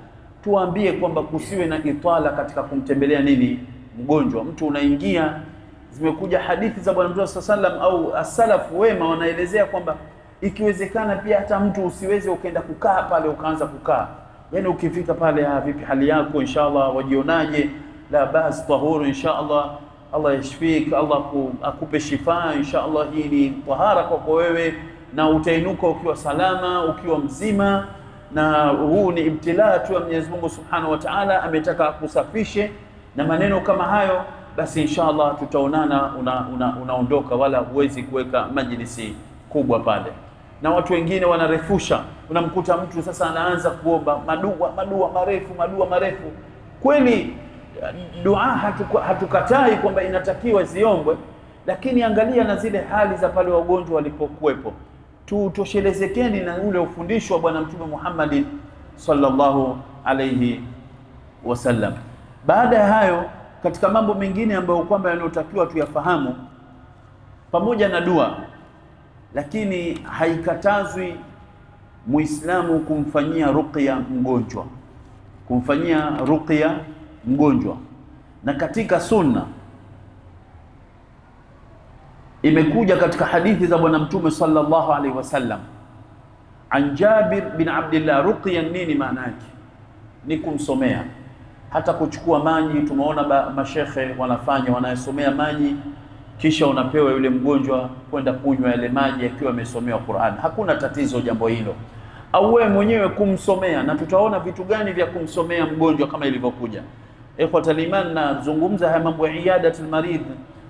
tuambie kwamba kusiwe na itala katika kumtembelea nini mgonjwa. Mtu unaingia, zimekuja hadithi za Bwana Mtume sallam au as-salafu wema wanaelezea kwamba ikiwezekana pia hata mtu usiweze ukaenda kukaa pale ukaanza kukaa, yani ukifika pale, vipi hali yako, inshallah wajionaje, la bas tahuru inshallah, Allah yashfik, Allah akupe shifa inshallah, hii ni tahara kwako wewe na utainuka ukiwa salama, ukiwa mzima, na huu ni ibtilaa tu Mwenyezi Mungu Subhanahu wa Ta'ala ametaka kusafishe, na maneno kama hayo, basi inshallah tutaonana, unaondoka, wala huwezi kuweka majlisi kubwa pale. Na watu wengine wanarefusha, unamkuta mtu sasa anaanza kuomba madua marefu. Kweli dua hatukatai kwamba inatakiwa ziombwe, lakini angalia na zile hali za pale wagonjwa walipokuwepo. Tutoshelezekeni na ule ufundisho wa Bwana Mtume Muhammad sallallahu alayhi wasallam. Baada ya hayo, katika mambo mengine ambayo kwamba yanayotakiwa tuyafahamu pamoja na dua, lakini haikatazwi Muislamu kumfanyia ruqya mgonjwa. Na katika sunna imekuja katika hadithi za Bwana Mtume sallallahu alaihi wasallam, an Jabir bin Abdullah, ruqya nini maana yake? Ni kumsomea. Hata kuchukua maji, tumeona mashekhe wanayesomea maji, kisha unapewa yule mgonjwa kwenda kunywa yale maji akiwa amesomewa Qur'an. Hakuna tatizo jambo hilo, au wewe mwenyewe kumsomea, na tutaona vitu gani vya kumsomea mgonjwa kama ilivyokuja. Ikhwatul iman, nazungumza haya mambo ya iyadatul marid,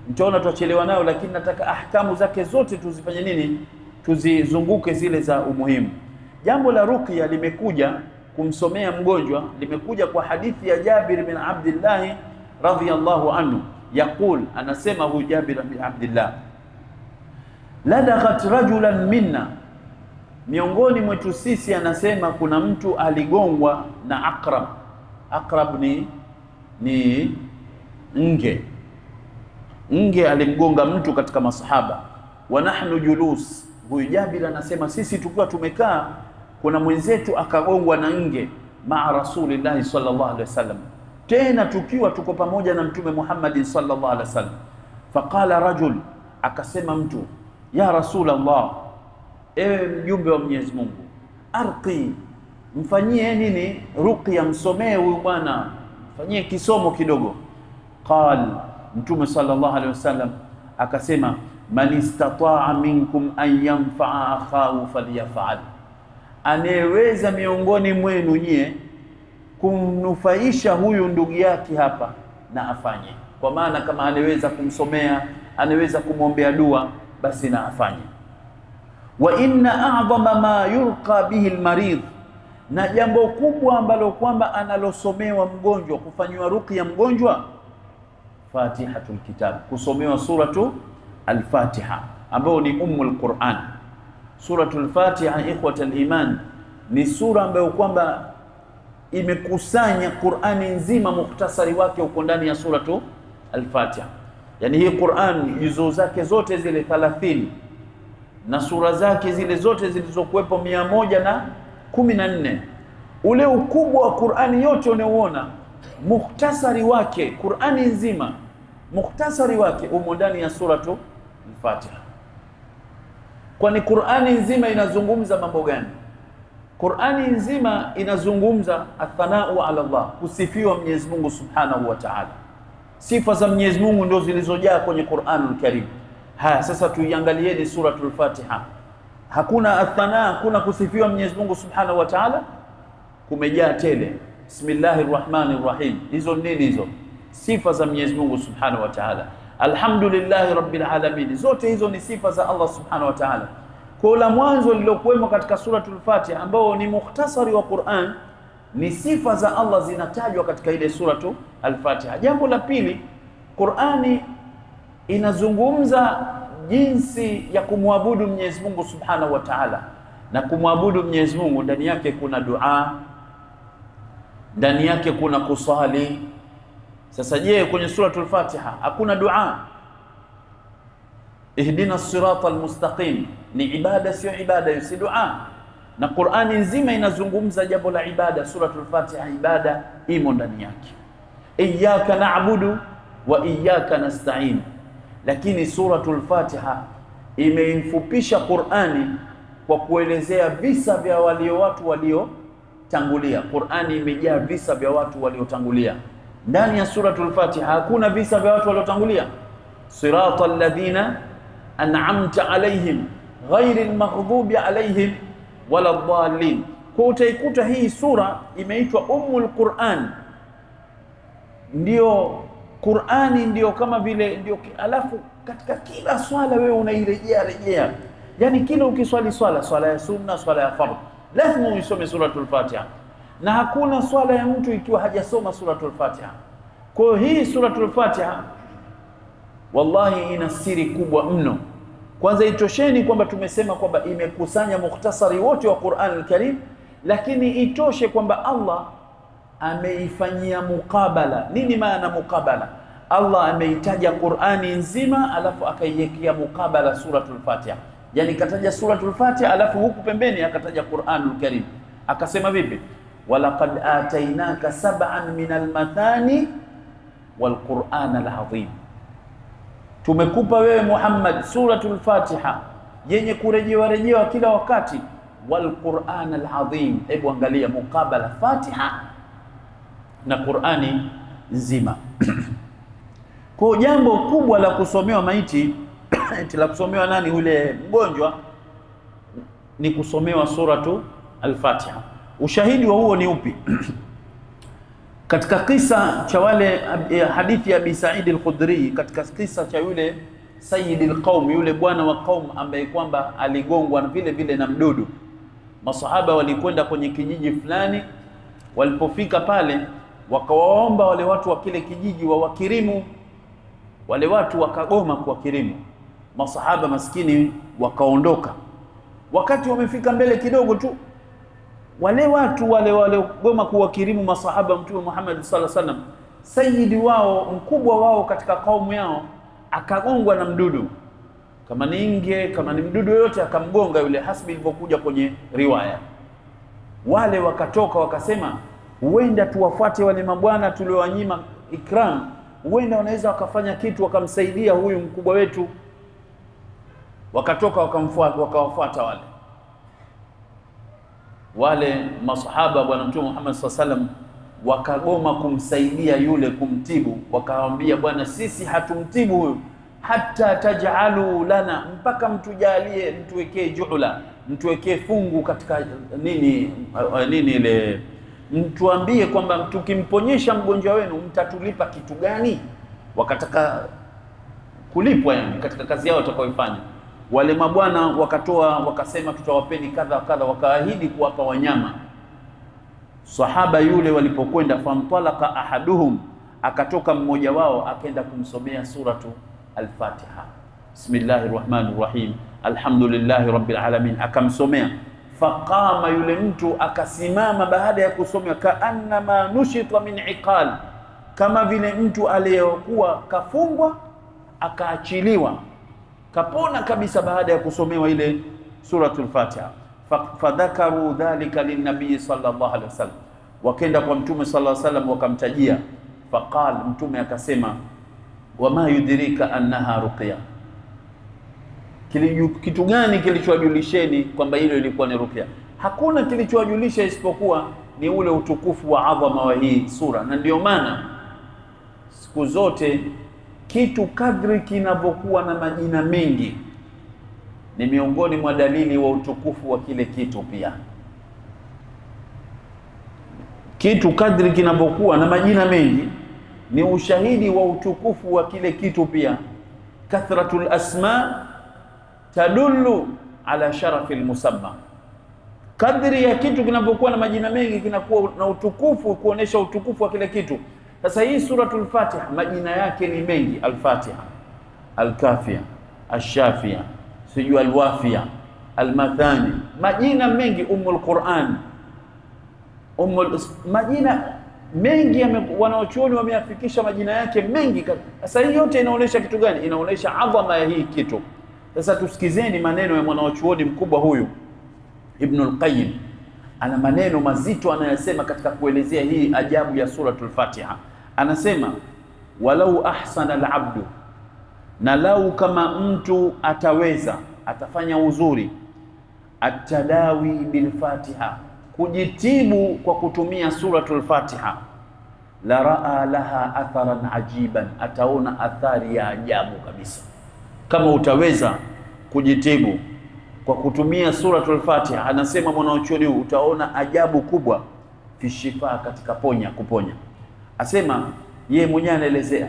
mtaona tuachelewa nayo, lakini nataka ahkamu zake zote tuzifanye nini, tuzizunguke zile za umuhimu. Jambo la ruqya limekuja kumsomea mgonjwa, limekuja kwa hadithi ya Jabir bin Abdullah radhiyallahu anhu, yaqul, anasema huyu Jabir bin Abdullah, ladaghat rajulan minna, miongoni mwetu sisi, anasema kuna mtu aligongwa na aqrab. Aqrab ni nge alimgonga mtu katika masahaba. Wa nahnu julus, huyu Jabir anasema sisi tukiwa tumekaa, kuna mwenzetu akagongwa na nge, maa Rasulillah sallallahu alaihi wasallam, tena tukiwa tuko pamoja na Mtume Muhammad sallallahu alaihi wasallam. Faqala rajul, akasema mtu, ya Rasulullah, ewe mjumbe wa Mwenyezi Mungu, arqi, mfanyie nini ruqya, msomee huyu bwana, mfanyie kisomo kidogo. Qal, Mtume sallallahu alaihi wasallam akasema, man istata'a minkum an yanfa'a akhahu falyaf'al, anayeweza miongoni mwenu nyie kumnufaisha huyu ndugu yake hapa na afanye. Kwa maana kama anaweza kumsomea, anaweza kumwombea dua, basi na afanye. Wa inna a'dhama ma yulqa bihi almarid, na jambo kubwa ambalo kwamba analosomewa mgonjwa, kufanywa ruqya mgonjwa, Fatihatul Kitab, kusomewa suratu al-Fatiha ambayo ni ummul Qur'an. Suratul Fatiha, ikhwatal iman, ni sura ambayo kwamba imekusanya Qur'ani nzima, mukhtasari wake uko ndani ya suratu al-Fatiha. Yani hii Qur'an juzu zake zote zile 30 na sura zake zile zote zilizokuwepo 114, ule ukubwa wa Qur'ani yote unaoona, mukhtasari wake Qur'ani nzima, mukhtasari wake umo ndani ya suratu al-Fatiha. Kwani Qur'ani nzima inazungumza mambo gani? Qur'ani nzima inazungumza athanau ala Allah, kusifiwa Mwenyezi Mungu Subhanahu wa Ta'ala. Sifa za Mwenyezi Mungu ndio zilizojaa kwenye Qur'anul Karim. Haya, sasa tuiangalieni suratul Fatiha. Hakuna athana, hakuna kusifiwa Mwenyezi Mungu Subhanahu wa Ta'ala? Kumejaa tele. Bismillahir Rahmanir Rahim. Hizo nini hizo? Sifa za Mwenyezi Mungu Subhanahu wa Ta'ala. Alhamdulillahi Rabbil Alamin. Zote hizo ni sifa za Allah Subhanahu wa Ta'ala. Kwa la mwanzo lilokuwemo katika suratul Fatiha ambao ni mukhtasari wa Qur'an, ni sifa za Allah zinatajwa katika ile suratu al-Fatiha. Jambo la pili, Qur'ani inazungumza jinsi ya kumwabudu Mwenyezi Mungu Subhanahu wa Ta'ala. Na kumwabudu Mwenyezi Mungu ndani yake kuna dua, ndani yake kuna kusali. Sasa je, kwenye suratul Fatiha hakuna dua? Ihdina as-siratal mustaqim ni ibada, sio ibada, si dua. Na Qur'ani nzima inazungumza jambo la ibada. Suratul Fatiha ibada imo ndani yake. Iyyaka na'budu wa iyyaka nasta'in. Lakini suratul Fatiha imeifupisha Qur'ani kwa kuelezea visa vya watu waliotangulia. Qur'ani imejaa visa vya watu waliotangulia. Ndani ya suratul Fatiha hakuna visa vya watu waliotangulia. Siratal ladhina an'amta alaihim ghairil maghdubi alaihim wala dhalin. Kwa utaikuta hii sura imeitwa Ummul Qur'an. Ndio Qur'ani ndio kama vile ndio, alafu katika kila swala wewe unairejea. Yani kila ukiswali swala ya sunna, swala ya fardh, lazima usome suratul Fatiha. Na hakuna swala ya mtu ikiwa hajasoma suratul Fatiha. Kwa hii suratul Fatiha wallahi ina siri kubwa mno. Kwanza itosheni kwamba tumesema kwamba imekusanya mukhtasari wote wa Qur'an al-Karim, lakini itoshe kwamba Allah ameifanyia mukabala. Nini maana mukabala? Allah ameitaja Qur'ani nzima alafu akaiwekea mukabala suratul Fatiha. Yani kataja suratul Fatiha alafu huku pembeni akataja Qur'anul Karim. Akasema vipi? Walaqad atainaka sab'an minal mathani wal Qur'anal azim. Tumekupa wewe Muhammad suratul Fatiha yenye kurejewa kila wakati, wal Qur'anal azim. Hebu angalia mukabala Fatiha na Qur'ani nzima. Kwa jambo kubwa la kusomewa maiti la kusomewa nani ule mgonjwa ni kusomewa suratu al-Fatiha. Ushahidi wa huo ni upi? Katika kisa cha wale hadithi ya Abi Sa'id al-Khudri, katika kisa cha yule sayyidil qaum, yule bwana wa qaum ambaye kwamba aligongwa vile vile na mdudu. Masahaba walikwenda kwenye kijiji fulani, walipofika pale wakawaomba wale watu wa kile kijiji wawakirimu. Wale watu wakagoma kuwakirimu. Masahaba maskini wakaondoka. Wakati wamefika mbele kidogo tu, wale watu wale goma kuwakirimu masahaba Mtume Muhammad sallallahu alaihi wasallam, sayyidi wao, mkubwa wao katika kaumu yao, akagongwa na mdudu. Kama ni inge, kama ni mdudu yote akamgonga yule, hasbi ilivyokuja kwenye riwaya. Wale wakatoka wakasema, huenda tuwafuate wale mabwana tuliowanyima ikram, huenda wanaweza wakafanya kitu wakamsaidia huyu mkubwa wetu. Wakatoka wakawafuata wale masahaba bwana Mtume Muhammad sallallahu alaihi wasallam, wakagoma kumsaidia yule, kumtibu. Wakawaambia, bwana, sisi hatumtibu huyu hata taj'alu lana, mpaka mtujalie, mtuwekee juhla, mtuwekee fungu katika nini ile, mtuambie kwamba tukimponyesha mgonjwa wenu mtatulipa kitu gani. Wakataka kulipwa yani katika kazi yao watakayoifanya. Wale mabwana wakatoa, wakasema tutawapeni kadha kadha, wakaahidi kuwapa wanyama. Sahaba yule walipokwenda, famtalaka ahaduhum, akatoka mmoja wao akaenda kumsomea suratu al-Fatiha, bismillahir rahmanir rahim, alhamdulillahi rabbil alamin, akamsomea. Faqama, yule mtu akasimama baada ya kusomea, kaannama nushita min iqal, kama vile mtu aliyokuwa kafungwa akaachiliwa, kapona kabisa baada ya kusomewa ile suratul Fatiha. Fadhakaru dhalika linnabii sallallahu alaihi wasallam, wakaenda kwa Mtume sallallahu alaihi wasallam wakamtajia. Faqal, Mtume akasema, wama yudrika annaha ruqya, kitu gani kilichowajulisheni kwamba hilo ilikuwa ni ruqya? Hakuna kilichowajulisha isipokuwa ni ule utukufu wa adhama wa hii sura. Na ndio maana siku zote kitu kadri kinavyokuwa na majina mengi ni miongoni mwa dalili wa utukufu wa kile kitu. Pia kitu kadri kinavyokuwa na majina mengi ni ushahidi wa utukufu wa kile kitu. Pia kathratul asma tadullu ala sharafil musamma, kadri ya kitu kinavyokuwa na majina mengi kinakuwa na utukufu, kuonesha utukufu wa kile kitu. Sasa hii suratul Fatiha majina yake ni mengi: al-Fatiha, al-Kafia, ash-Shafia, siju al-Wafia, al-Mathani, majina mengi, Ummul Quran, majina mengi wanaochuoni wameafikisha majina yake mengi. Sasa hii yote inaonesha kitu gani? Inaonesha adhama ya hii kitu. Sasa tusikizeni maneno ya mwanachuoni mkubwa huyu Ibn al-Qayyim. Ana maneno mazito anayosema katika kuelezea hii ajabu ya suratul Fatiha. Anasema, walau ahsana al-abdu, na lau kama mtu ataweza, atafanya uzuri, atadawi bil Fatiha, kujitibu kwa kutumia suratul Fatiha, la raa laha atharan ajiban, ataona athari ya ajabu kabisa. Kama utaweza kujitibu kwa kutumia suratul Fatiha, anasema mwanachuoni huyu, utaona ajabu kubwa fi shifa, katika kuponya. Asema yeye mwenyewe anaelezea,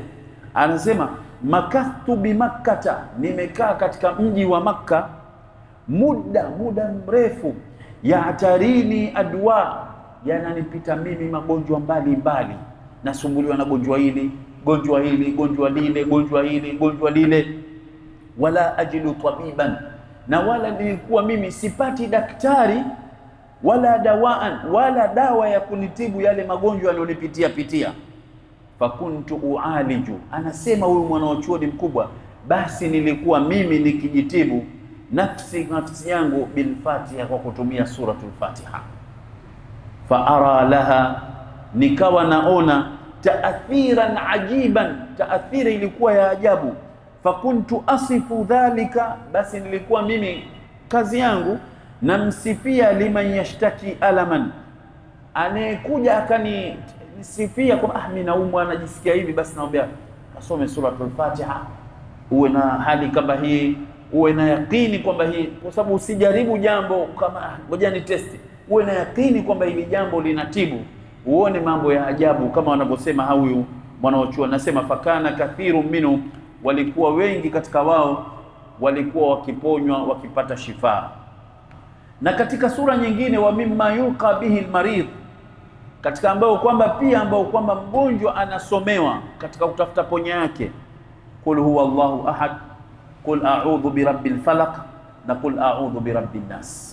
anasema, makathtu bi Makkata, nimekaa katika mji wa Makka muda mrefu, ya atarini adwa, yananipita mimi magonjwa mbalimbali, nasumbuliwa na gonjwa hili, gonjwa lile, wala ajidu tabiban, na wala nilikuwa mimi sipati daktari wala dawaan, wala dawa ya kunitibu yale magonjwa yaliyonipitia. Fakuntu ualiju, anasema huyu mwanachuoni mkubwa, basi nilikuwa mimi nikijitibu nafsi yangu bil Fatiha, kwa kutumia suratul Fatiha. Fa ara laha, nikawa naona taathiran ajiban, taathira ilikuwa ya ajabu. Fakuntu asifu dhalika, basi nilikuwa mimi kazi yangu namsifia liman yashtaki alaman, anayekuja akanisifia kwa mimi naumwa, najisikia hivi, basi naomba asome suratul Fatiha, uwe na hali kama hii, uwe na yakini kwamba hii, kwa sababu usijaribu jambo kama ngoja ni testi, uwe na yakini kwamba hili jambo linatibu, uone mambo ya ajabu kama wanavyosema huyu mwanachuoni. Nasema fakana kathiru minhu, walikuwa wengi katika wao walikuwa wakiponywa, wakipata shifa. Na katika sura nyingine, wa mimma yuqa bihi almarid, katika ambao kwamba mgonjwa anasomewa katika kutafuta ponya yake, qul huwa Allahu ahad, qul a'udhu birabbil falaq, na qul a'udhu birabbin nas.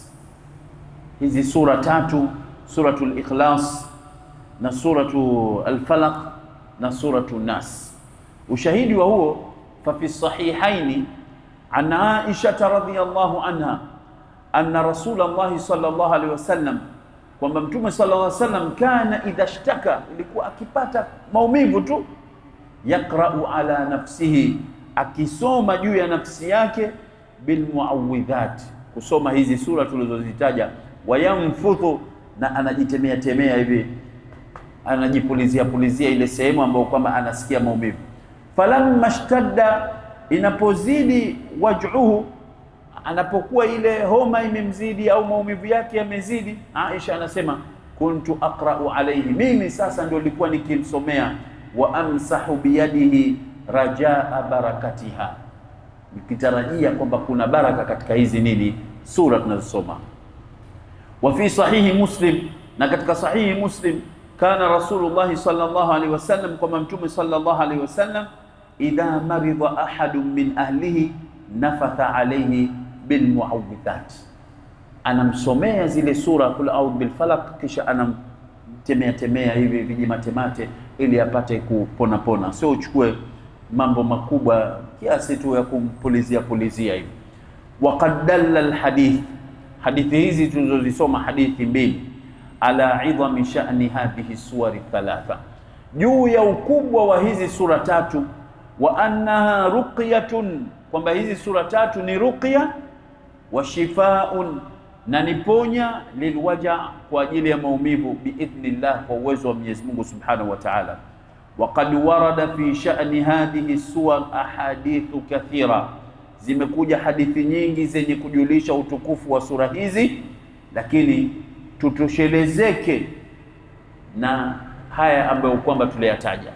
Hizi sura tatu, suratul Ikhlas na suratul al-Falaq na suratul Nas. Ushahidi wa huo, fa fi sahihaini an Aisha radhiyallahu anha anna Rasulullah sallallahu alaihi wasallam, kwamba Mtume sallallahu alaihi wasallam kana idha shtaka, ilikuwa akipata maumivu tu, yakra'u ala nafsihi, akisoma juu ya nafsi yake, bil muawwidhat, kusoma hizi sura tulizozitaja, wayamfuthu, na anajitemea temea hivi, anajipulizia pulizia ile sehemu ambayo kwamba anasikia maumivu. Falamma shtadda, inapozidi waj'uhu, anapokuwa ile homa imemzidi au maumivu yake yamezidi, Aisha anasema kuntu aqra'u alayhi, mimi sasa ndio nilikuwa nikimsomea, wa amsahu biyadihi rajaa barakatiha, nikitarajia kwamba kuna baraka katika hizi nini sura tunazosoma. Wa fi sahihi Muslim, na katika sahihi Muslim, kana Rasulullah sallallahu alaihi wasallam, kwamba Mtume sallallahu alaihi wasallam, idha maridha ahadun min ahlihi nafatha alayhi bil muawwidhat, anamsomea zile sura kul a'udhu bil falaq, kisha anamtemea temea hivi vijimatemate ili apate kupona pona, sio uchukue mambo makubwa kiasi tu ya kumpulizia pulizia hivi. Waqad dalla al hadith, hadithi hizi tulizozisoma, hadithi mbili, ala idhami sha'ni hadhihi suwari thalatha, juu ya ukubwa wa hizi sura tatu, wa annaha ruqyatun, kwamba hizi sura tatu ni ruqya, wa shifaun, na niponya, lilwaja, kwa ajili ya maumivu, biidhnillah, kwa uwezo wa Mwenyezi Mungu Subhanahu wa Ta'ala. Waqad warada fi sha'ni hadhihi suwar ahadithu kathira, zimekuja hadithi nyingi zenye kujulisha utukufu wa sura hizi, lakini tutoshelezeke na haya ambayo kwamba tuliyataja.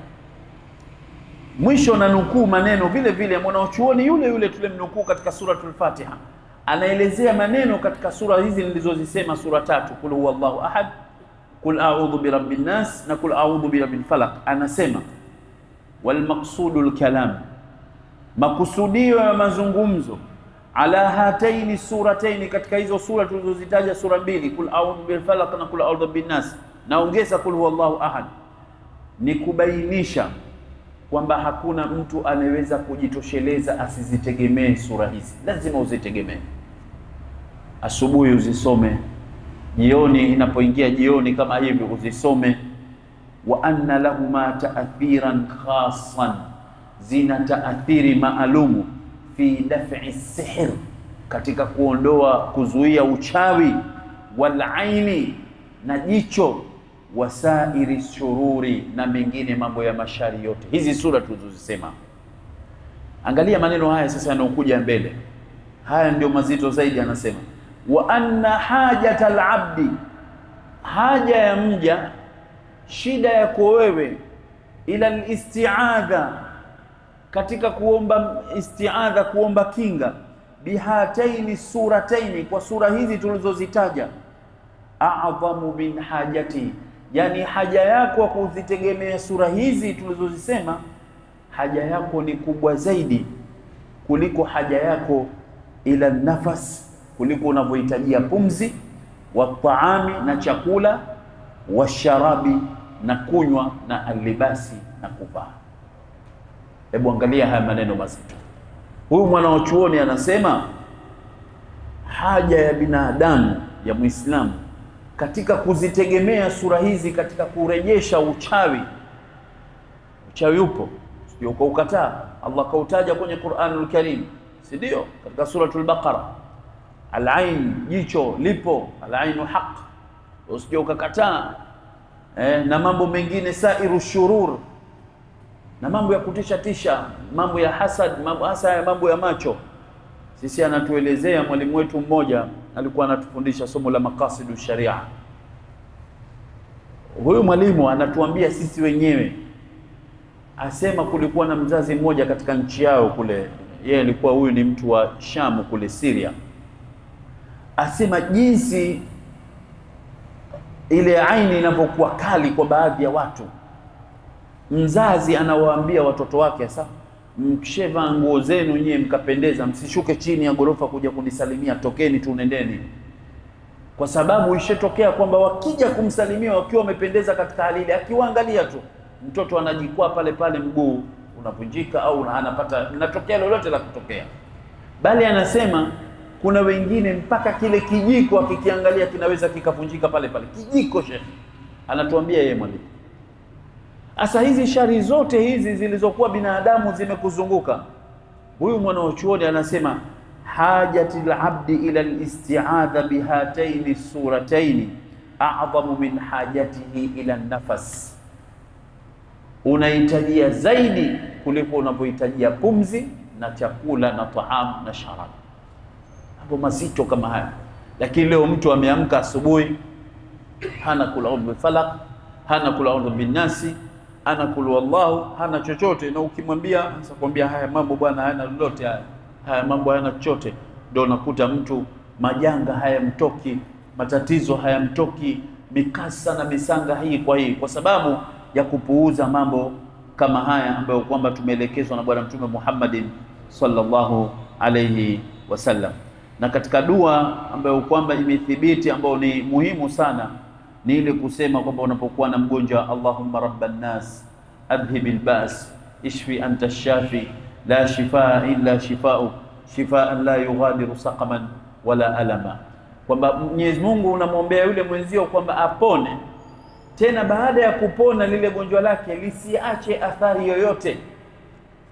Mwisho na nukuu maneno vile vile mwanachuoni yule yule tulemnukuu katika suratul Fatiha, anaelezea maneno katika sura hizi nilizozisema, sura tatu, kul huwallahu ahad, kul a'udhu birabbin nas, na kul a'udhu birabbil falaq. Anasema wal maqsudul kalam, makusudio ya mazungumzo, ala hataini surataini, katika hizo sura tulizozitaja, sura mbili, kul a'udhu bil falaq na kul a'udhu bin nas, naongeza kul huwallahu ahad, ni kubainisha kwamba hakuna mtu anaweza kujitosheleza asizitegemee sura hizi, lazima uzitegemee. Asubuhi uzisome, jioni inapoingia jioni kama hivi uzisome. Wa anna lahuma ta'athiran khassan, zina taathiri maalumu, fi daf'i sihr, katika kuondoa kuzuia uchawi, wal aini, na jicho, wasairi shururi, na mengine mambo ya mashari yote. Hizi sura tulizozisema, angalia maneno haya sasa yanayokuja mbele, haya ndio mazito zaidi. Anasema wa anna hajatal abdi, haja ya mja, shida yako wewe, ila alisti'adha, katika kuomba isti'adha, kuomba kinga, bihataini surataini, kwa sura hizi tulizozitaja, a'dhamu min hajati, yani haja yako kuzitegemea sura hizi tulizozisema, haja yako ni kubwa zaidi kuliko haja yako ila nafas, kuliko unavyohitajia pumzi, wa taami, na chakula, wa sharabi, na kunywa, na alibasi, na kuvaa. Hebu angalia haya maneno mazito. Huyu mwanachuoni anasema haja ya binadamu, ya Muislamu, katika kuzitegemea sura hizi, katika kurejesha uchawi. Uchawi upo, sio ukaukataa. Allah kautaja kwenye Qur'anul Karim, si ndio? Katika suratul Baqara, al-ain, jicho lipo, al-ainu haq, usije ukakataa. Na mambo mengine, sairu shurur, na mambo ya kutisha tisha, mambo ya hasad, mambo ya macho. Sisi anatuelezea mwalimu wetu mmoja, alikuwa anatufundisha somo la maqasidu sharia. Huyu mwalimu anatuambia sisi wenyewe, asema kulikuwa na mzazi mmoja katika nchi yao kule, yeye alikuwa, huyu ni mtu wa Sham kule Syria. Asema jinsi ile aini inapokuwa kali kwa baadhi ya watu, mzazi anawaambia watoto wake, sasa mkisheva nguo zenu nyie mkapendeza, msishuke chini ya gorofa kuja kunisalimia, tokeni tu nendeni. Kwa sababu ishetokea kwamba wakija kumsalimia wakiwa wamependeza katika hali ile, akiwaangalia tu mtoto anajikwaa pale pale, mguu unavunjika au anapata, linatokea lolote la kutokea. Bali anasema Kuna wengine mpaka kile kijiko akikiangalia kinaweza kikavunjika pale pale. Kijiko shekhi. Anatuambia yeye mwalimu. Asa hizi shari zote hizi zilizokuwa binadamu zimekuzunguka. Huyu mwanachuoni anasema hajatil abdi ila al-isti'adha bihataini surataini a'zamu min hajatihi ila nafas. Unahitajia zaidi kuliko unapohitajia pumzi na chakula na taam na sharab. Hapo mazito kama haya. Lakini leo mtu ameamka asubuhi hana kula udhu falaq, hana kula udhu bin nasi, hana kula wallahu, hana chochote, na ukimwambia anakwambia haya mambo bwana hayana lolote, haya mambo hayana chochote. Ndio unakuta mtu majanga hayamtoki, matatizo hayamtoki, mikasa na misanga hii kwa sababu ya kupuuza mambo kama haya ambayo kwamba tumeelekezwa na bwana Mtume Muhammadin sallallahu alayhi wasallam. Na katika dua ambayo kwamba imethibiti ambayo ni muhimu sana ni ile kusema kwamba unapokuwa na mgonjwa, Allahumma rabban nas adhhibil ba's ishfi anta shafi la shifaa illa shifaa'uk shifaan la yughadiru saqaman wala alama. Kwamba Mwenyezi Mungu unamwombea yule mwenzio kwamba apone, tena baada ya kupona lile gonjwa lake lisiache athari yoyote.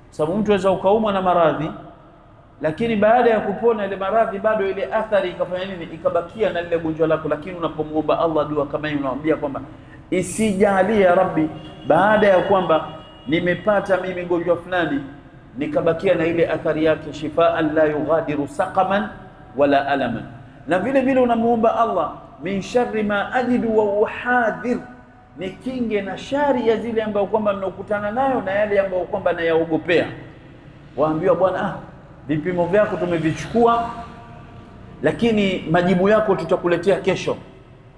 Sababu mtu anaweza ukaumwa na maradhi, lakini baada ya kupona ile maradhi bado ile athari ikafanya nini, ikabakia na lile gonjwa lako. Lakini unapomuomba Allah dua kama hii, unamwambia kwamba isijalie ya Rabbi, baada ya kwamba nimepata mimi gonjwa fulani nikabakia na ile athari yake, shifaan la yughadiru saqaman wala alaman. Na vile vile unamuomba Allah min sharri ma ajidu wa uhadhir, ni kinge na shari ya zile ambayo kwamba ninakutana nayo na yale ambayo kwamba nayaogopea. Waambiwa bwana, vipimo vyako tumevichukua, lakini majibu yako tutakuletea kesho.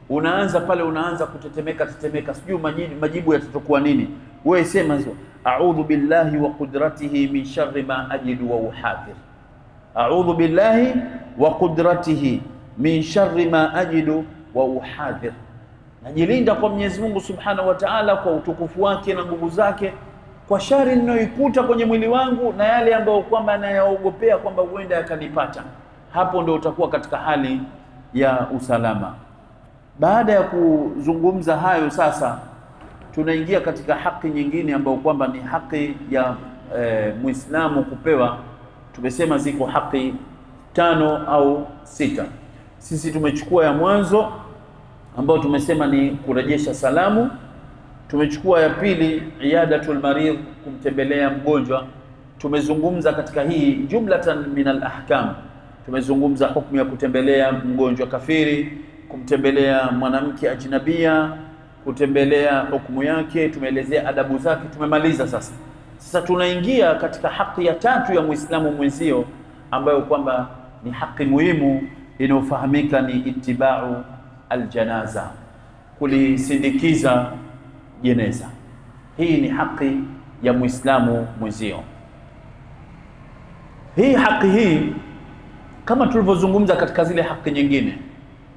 Unaanza pale, unaanza kutetemeka, sijui majibu yatatokuwa nini. Wewe sema hizo, a'udhu billahi wa qudratihi min sharri ma ajidu wa uhadhir. A'udhu billahi wa qudratihi min sharri ma ajidu wa uhadhir. Najilinda kwa Mwenyezi Mungu Subhanahu wa Ta'ala, kwa utukufu wake na nguvu zake, kwa shari ninayoikuta kwenye mwili wangu na yale ambayo kwamba nayaogopea kwamba huenda yakanipata. Hapo ndio utakuwa katika hali ya usalama. Baada ya kuzungumza hayo, sasa tunaingia katika haki nyingine ambayo kwamba ni haki ya Muislamu kupewa. Tumesema ziko haki 5 au 6. Sisi tumechukua ya mwanzo ambao tumesema ni kurejesha salamu. Tumechukua ya pili, iyadatul marid, kumtembelea mgonjwa. Tumezungumza katika hii jumlatan min al-ahkam. Tumezungumza hukumu ya kutembelea mgonjwa kafiri, kumtembelea mwanamke ajnabia, kutembelea hukumu yake, tumeelezea adabu zake, tumemaliza sasa. Sasa tunaingia katika haki ya 3 ya Muislamu mwenzio ambayo kwamba ni haki muhimu inayofahamika, ni ittiba'u aljanaza, kulisindikiza jeneza. Hii ni haki ya Muislamu mwenzio. Hii haki hii kama tulivyozungumza katika zile haki nyingine,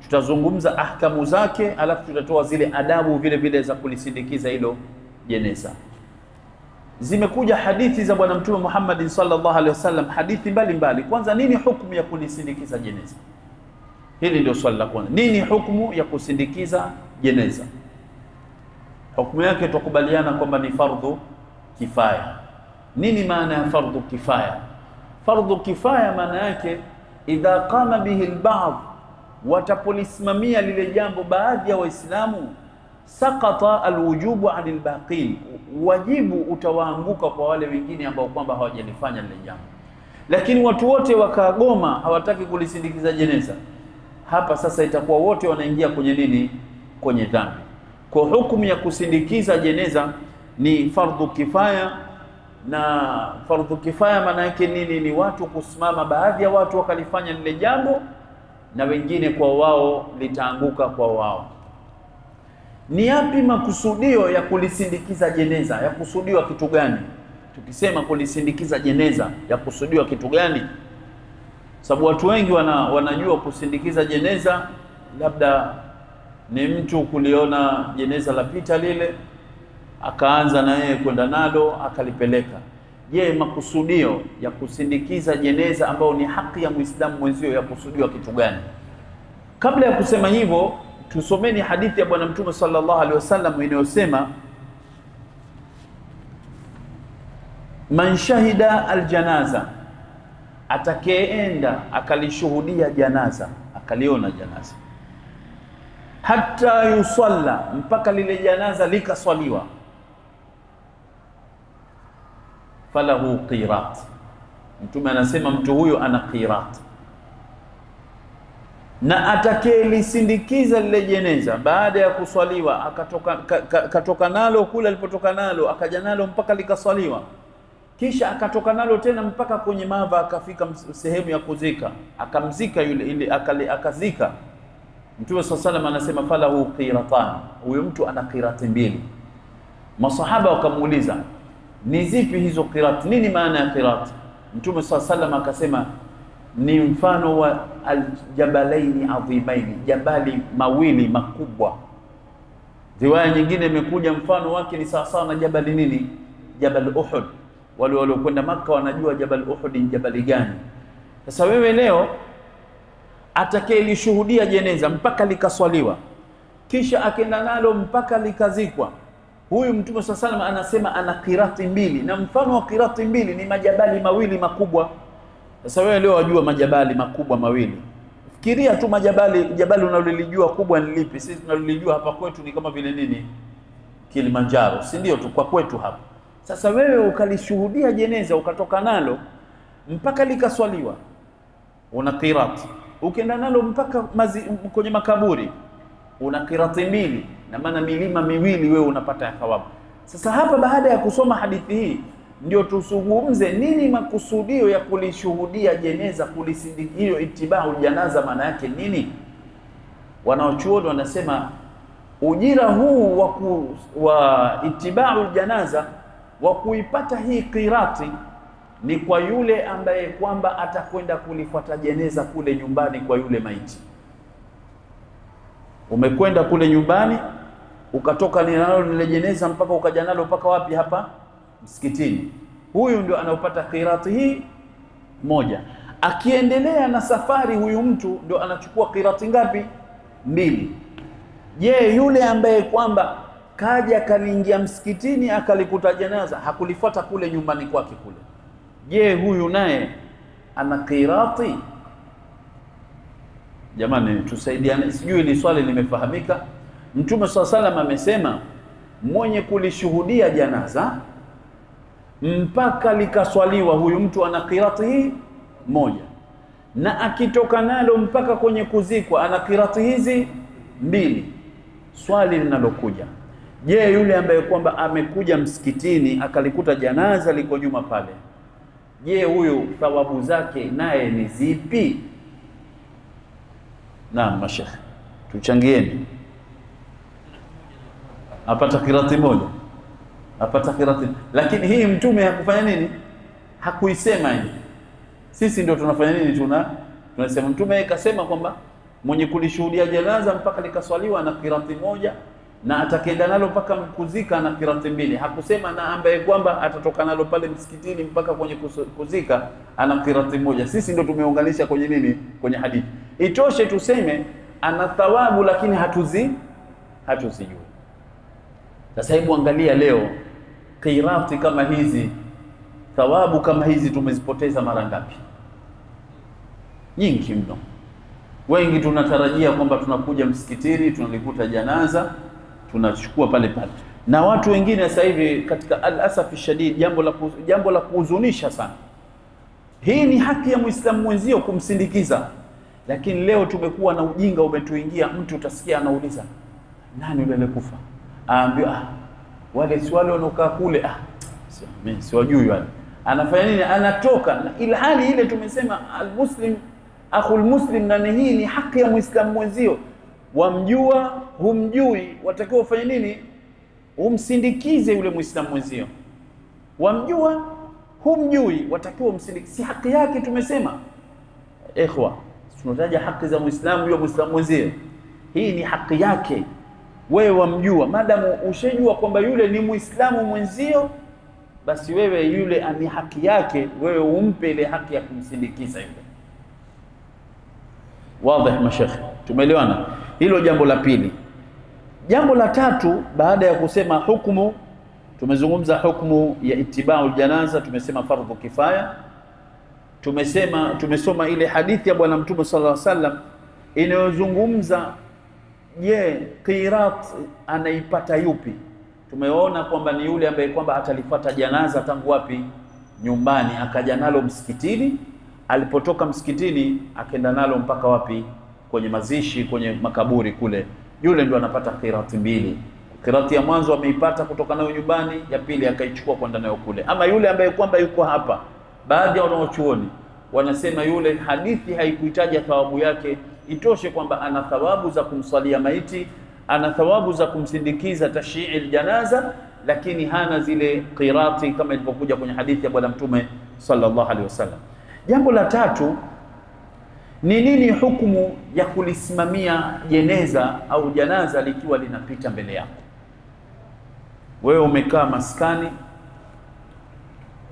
tutazungumza ahkamu zake, alafu tutatoa zile adabu vile vile za kulisindikiza hilo jeneza. Zimekuja hadithi za bwana Mtume Muhammad sallallahu alaihi wasallam, hadithi mbalimbali. Kwanza, nini hukumu ya kulisindikiza jeneza? Hili ndio swali la kwanza. Nini hukumu ya kusindikiza jeneza? Hukumu yake tukubaliana kwamba ni fardhu kifaya. Nini maana ya fardhu kifaya? Fardhu kifaya maana yake idha qama bihi al-ba'd, watapolisimamia lile jambo baadhi ya Waislamu, saqata alwujubu anil baqin, wajibu utawaanguka kwa wale wengine ambao kwamba hawajalifanya lile jambo. Lakini watu wote wakagoma, hawataki kulisindikiza jeneza, hapa sasa itakuwa wote wanaingia kwenye nini? Kwenye dhambi. Kwa hukumu ya kusindikiza jeneza ni fardhu kifaya. Na fardhu kifaya maana yake nini? Ni watu kusimama, baadhi ya watu wakalifanya lile jambo na wengine kwa wao litaanguka kwa wao. Ni yapi makusudio ya kulisindikiza jeneza? Ya kusudiwa kitu gani? Tukisema kulisindikiza jeneza, ya kusudiwa kitu gani? Sababu watu wengi wanajua kusindikiza jeneza labda ni mtu kuliona jeneza la pita lile, akaanza na yeye kwenda nalo akalipeleka. Je, makusudio ya kusindikiza jeneza ambao ni haki ya Muislamu mwenzio ya kusudiwa kitu gani? Kabla ya kusema hivyo, tusomeni hadithi ya Bwana Mtume sallallahu alaihi wasallam inayosema man shahida aljanaza, atakayeenda akalishuhudia janaza, akaliona janaza, hata yusalla, mpaka lile janaza likaswaliwa, falahu qirat. Mtume anasema mtu huyo ana qirat. Na atakayelisindikiza lile jeneza baada ya kuswaliwa, akatoka nalo kule alipotoka nalo, akaja nalo mpaka likaswaliwa, kisha akatoka nalo tena mpaka kwenye mava, akafika sehemu ya kuzika, akamzika yule ile, akazika. Mtume sallallahu alayhi wasallam anasema falahu qiratan, huyo mtu ana qirati mbili. Masahaba wakamuuliza, ni zipi hizo qirat? Nini maana ya qirat? Mtume sallallahu alayhi wasallam akasema ni mfano wa aljabalaini adhimaini, jabali mawili makubwa. Riwaya nyingine imekuja mfano wake ni sawa na jabali nini? Jabal Uhud. Wale waliokwenda Makka wanajua Jabal Uhud ni jabali gani. Sasa wewe leo atakayelishuhudia jeneza mpaka likaswaliwa, kisha akenda nalo mpaka likazikwa, huyu Mtume sallallahu alayhi wasallam anasema ana qirati mbili, na mfano wa qirati mbili ni majabali mawili makubwa. Sasa wewe leo wajua majabali makubwa mawili, fikiria tu jabali unalolijua kubwa ni lipi? Sisi tunalolijua hapa kwetu ni kama vile nini, Kilimanjaro, si ndio? Tu kwa kwetu hapa. Sasa wewe ukalishuhudia jeneza ukatoka nalo mpaka likaswaliwa, una qirati. Ukienda nalo mpaka kwenye makaburi, una qirati mbili, na maana milima miwili wewe unapata ya thawabu. Sasa hapa baada ya kusoma hadithi hii ndio tusungumze nini makusudio ya kulishuhudia jeneza, kulisindikizo, itibau janaza, maana yake nini? Wanaochuoni wanasema ujira huu wa itibau janaza, wa kuipata hii qirati, ni kwa yule ambaye kwamba atakwenda kulifuata jeneza kule nyumbani kwa yule maiti. Umekwenda kule nyumbani, ukatoka nalo lile jeneza mpaka ukaja nalo mpaka wapi? Hapa msikitini. Huyu ndio anaopata qirati hii moja. Akiendelea na safari, huyu mtu ndio anachukua qirati ngapi? Mbili. Je, yule ambaye kwamba kaja kaliingia msikitini akalikuta janaza, hakulifuata kule nyumbani kwake kule, je, huyu naye ana qirati? Jamani, tusaidiane, sijui ni swali limefahamika. Mtume sallallahu alayhi wasallam amesema mwenye kulishuhudia janaza mpaka likaswaliwa, huyu mtu ana qirati hii moja, na akitoka nalo mpaka kwenye kuzikwa ana qirati hizi mbili. Swali linalokuja, je, yule ambaye kwamba amekuja msikitini akalikuta janaza liko nyuma pale, je, huyu thawabu zake naye ni zipi? Naam mashekhe, tuchangieni. Apata qirati moja, apata qirati. Lakini hii Mtume hakufanya nini? Hakuisema hii. Sisi ndio tunafanya nini? Tunasema Mtume akasema kwamba mwenye kulishuhudia janaza mpaka likaswaliwa na qirati moja, na atakenda nalo mpaka kuzika na qirati mbili. Hakusema na ambaye kwamba atatoka nalo pale msikitini mpaka kwenye kuzika ana qirati moja. Sisi ndio tumeunganisha kwenye nini? Kwenye hadithi. Itoshe tuseme ana thawabu, lakini hatuzijui. Sasa hebu angalia leo qirati kama hizi, thawabu kama hizi tumezipoteza mara ngapi? Nyingi mno. Wengi tunatarajia kwamba tunakuja msikitini tunalikuta janaza tunachukua pale pale, na watu wengine sasa hivi katika al-asafi shadid, jambo la kuhuzunisha sana. Hii ni haki ya Muislamu mwenzio kumsindikiza, lakini leo tumekuwa na ujinga umetuingia. Mtu utasikia anauliza nani yule alikufa, aambiwa wale si wale wanokaa kule, mimi siwajui wale. Anafanya nini? Anatoka, na ila hali ile tumesema al-muslim akhul muslim, na hii ni haki ya Muislamu mwenzio. Wamjua humjui, watakiwa ufanye nini? Umsindikize yule Muislamu mwenzio. Wamjua humjui, watakiwa umsindikize, si haki yake. Tumesema ikhwa, tunataja haki za Muislamu, yule Muislamu mwenzio, hii ni haki yake. Wewe wamjua, madamu ushejua kwamba yule ni Muislamu mwenzio, basi wewe yule ani haki yake, wewe umpe ile haki ya kumsindikiza yule. Wazi mashekhi, tumeelewana? Hilo jambo la pili. Jambo la tatu, baada ya kusema hukumu, tumezungumza hukumu ya itibau janaza, tumesema fardhu kifaya, tumesoma ile hadithi ya bwana Mtume sallallahu alaihi wasallam inayozungumza je, qirat anaipata yupi? Tumeona kwamba ni yule ambaye kwamba atalifuata janaza tangu wapi? Nyumbani, akaja nalo msikitini, alipotoka msikitini akaenda nalo mpaka wapi? Kwenye mazishi, kwenye makaburi kule. Yule ndio anapata qirati mbili. Qirati ya mwanzo ameipata kutoka nayo nyumbani, ya pili akaichukua kwenda nayo kule. Ama yule ambaye kwamba yuko hapa, baadhi ya wanaochuoni wanasema yule hadithi haikuitaja thawabu yake, itoshe kwamba ana thawabu za kumsalia maiti, ana thawabu za kumsindikiza tashyi'il janaza, lakini hana zile qirati kama ilivyokuja kwenye hadithi ya bwana Mtume sallallahu alaihi wasallam. Jambo la tatu, ni nini hukumu ya kulisimamia jeneza au janaza likiwa linapita mbele yako? Wewe umekaa maskani,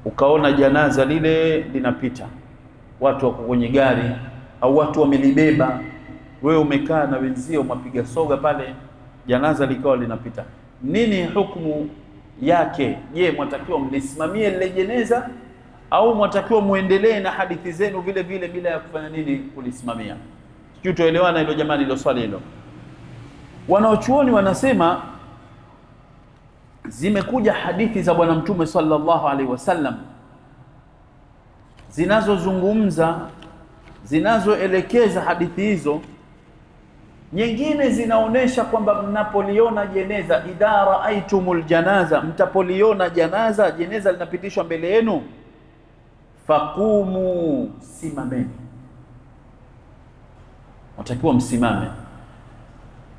ukaona janaza lile linapita, watu wako kwenye gari au watu wamelibeba, wewe umekaa na wenzio mapiga soga pale, janaza likawa linapita. Nini hukumu yake? Je, mwatakiwa mlisimamie lile jeneza au mwatakiwa muendelee na hadithi zenu vile vile bila ya kufanya nini? Kulisimamia. Sijui tuelewana hilo jamani, hilo swali hilo. Wanaochuoni wanasema zimekuja hadithi za bwana Mtume sallallahu alaihi wasallam zinazozungumza, zinazoelekeza hadithi hizo. Nyingine zinaonesha kwamba mnapoliona jeneza, idha raaitumul janaza, mtapoliona jeneza linapitishwa mbele yenu, faqumu, simameni. Watakiwa msimame.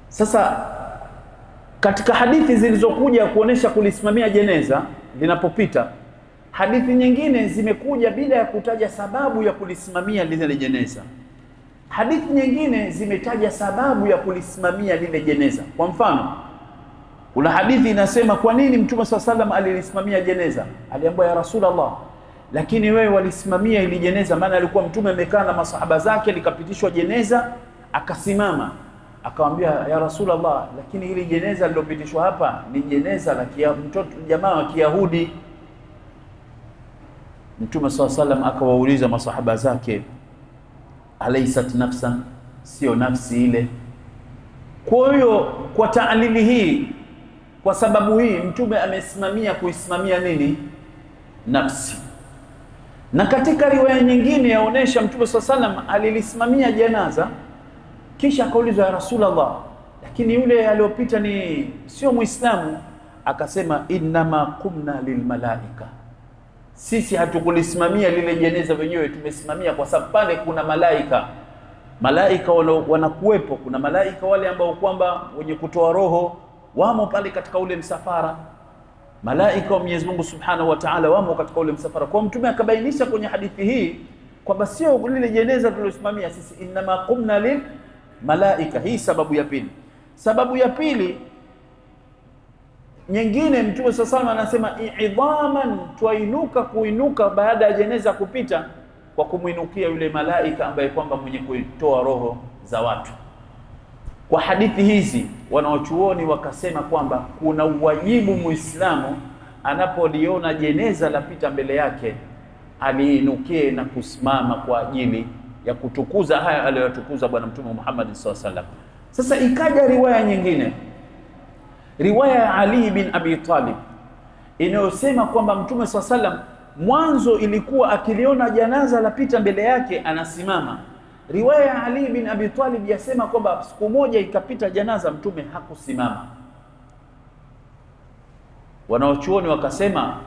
Sasa katika hadithi zilizokuja kuonesha kulisimamia jeneza linapopita, hadithi nyingine zimekuja bila ya kutaja sababu ya kulisimamia lile jeneza. Hadithi nyingine zimetaja sababu ya kulisimamia lile jeneza. Kwa mfano, kuna hadithi inasema kwa nini Mtume SAW alilisimamia jeneza? Aliambiwa, ya Rasulullah, lakini wewe walisimamia ili jeneza, maana alikuwa Mtume amekaa na masahaba zake, likapitishwa jeneza akasimama. Akamwambia, ya Rasulullah, lakini hili jeneza lilopitishwa hapa ni jeneza la mtoto jamaa wa Kiyahudi. Mtume SAW akawauliza masahaba zake, alaysat nafsan, sio nafsi ile? Kwa hiyo kwa taalili hii, kwa sababu hii, Mtume amesimamia kuisimamia nini? Nafsi. Na katika riwaya nyingine yaonesha Mtume SAW alilisimamia janaza, kisha akaulizwa, ya Rasulullah, lakini yule aliyopita ni sio Muislamu? Akasema, innama qumna lilmalaika, sisi hatukulisimamia lile jeneza wenyewe, tumesimamia kwa sababu pale kuna malaika. Malaika wanakuwepo, kuna malaika wale ambao kwamba wenye kutoa roho wamo pale katika ule msafara. Malaika wa Mwenyezi Mungu Subhanahu wa Ta'ala wamo katika ule msafara. Kwa Mtume akabainisha kwenye hadithi hii kwamba sio lile jeneza tulilosimamia sisi, inma qumna lil malaika. Hii sababu ya pili. Sababu ya pili nyingine, Mtume SAW anasema i'idhaman, kuinuka baada ya jeneza kupita, kwa kumuinukia yule malaika ambaye kwamba mwenye kuitoa roho za watu. Kwa hadithi hizi wanaochuoni wakasema kwamba kuna uwajibu Muislamu anapoliona jeneza lapita mbele yake aliinukie na kusimama kwa ajili ya kutukuza haya aliyotukuza bwana Mtume Muhammad SAW. Sasa ikaja riwaya nyingine, riwaya ya Ali bin Abi Talib, inayosema kwamba Mtume SAW mwanzo ilikuwa akiliona janaza lapita mbele yake anasimama. Riwaya ya Ali bin Abi Talib yasema kwamba siku moja ikapita janaza, Mtume hakusimama. Wanaochuoni wakasema,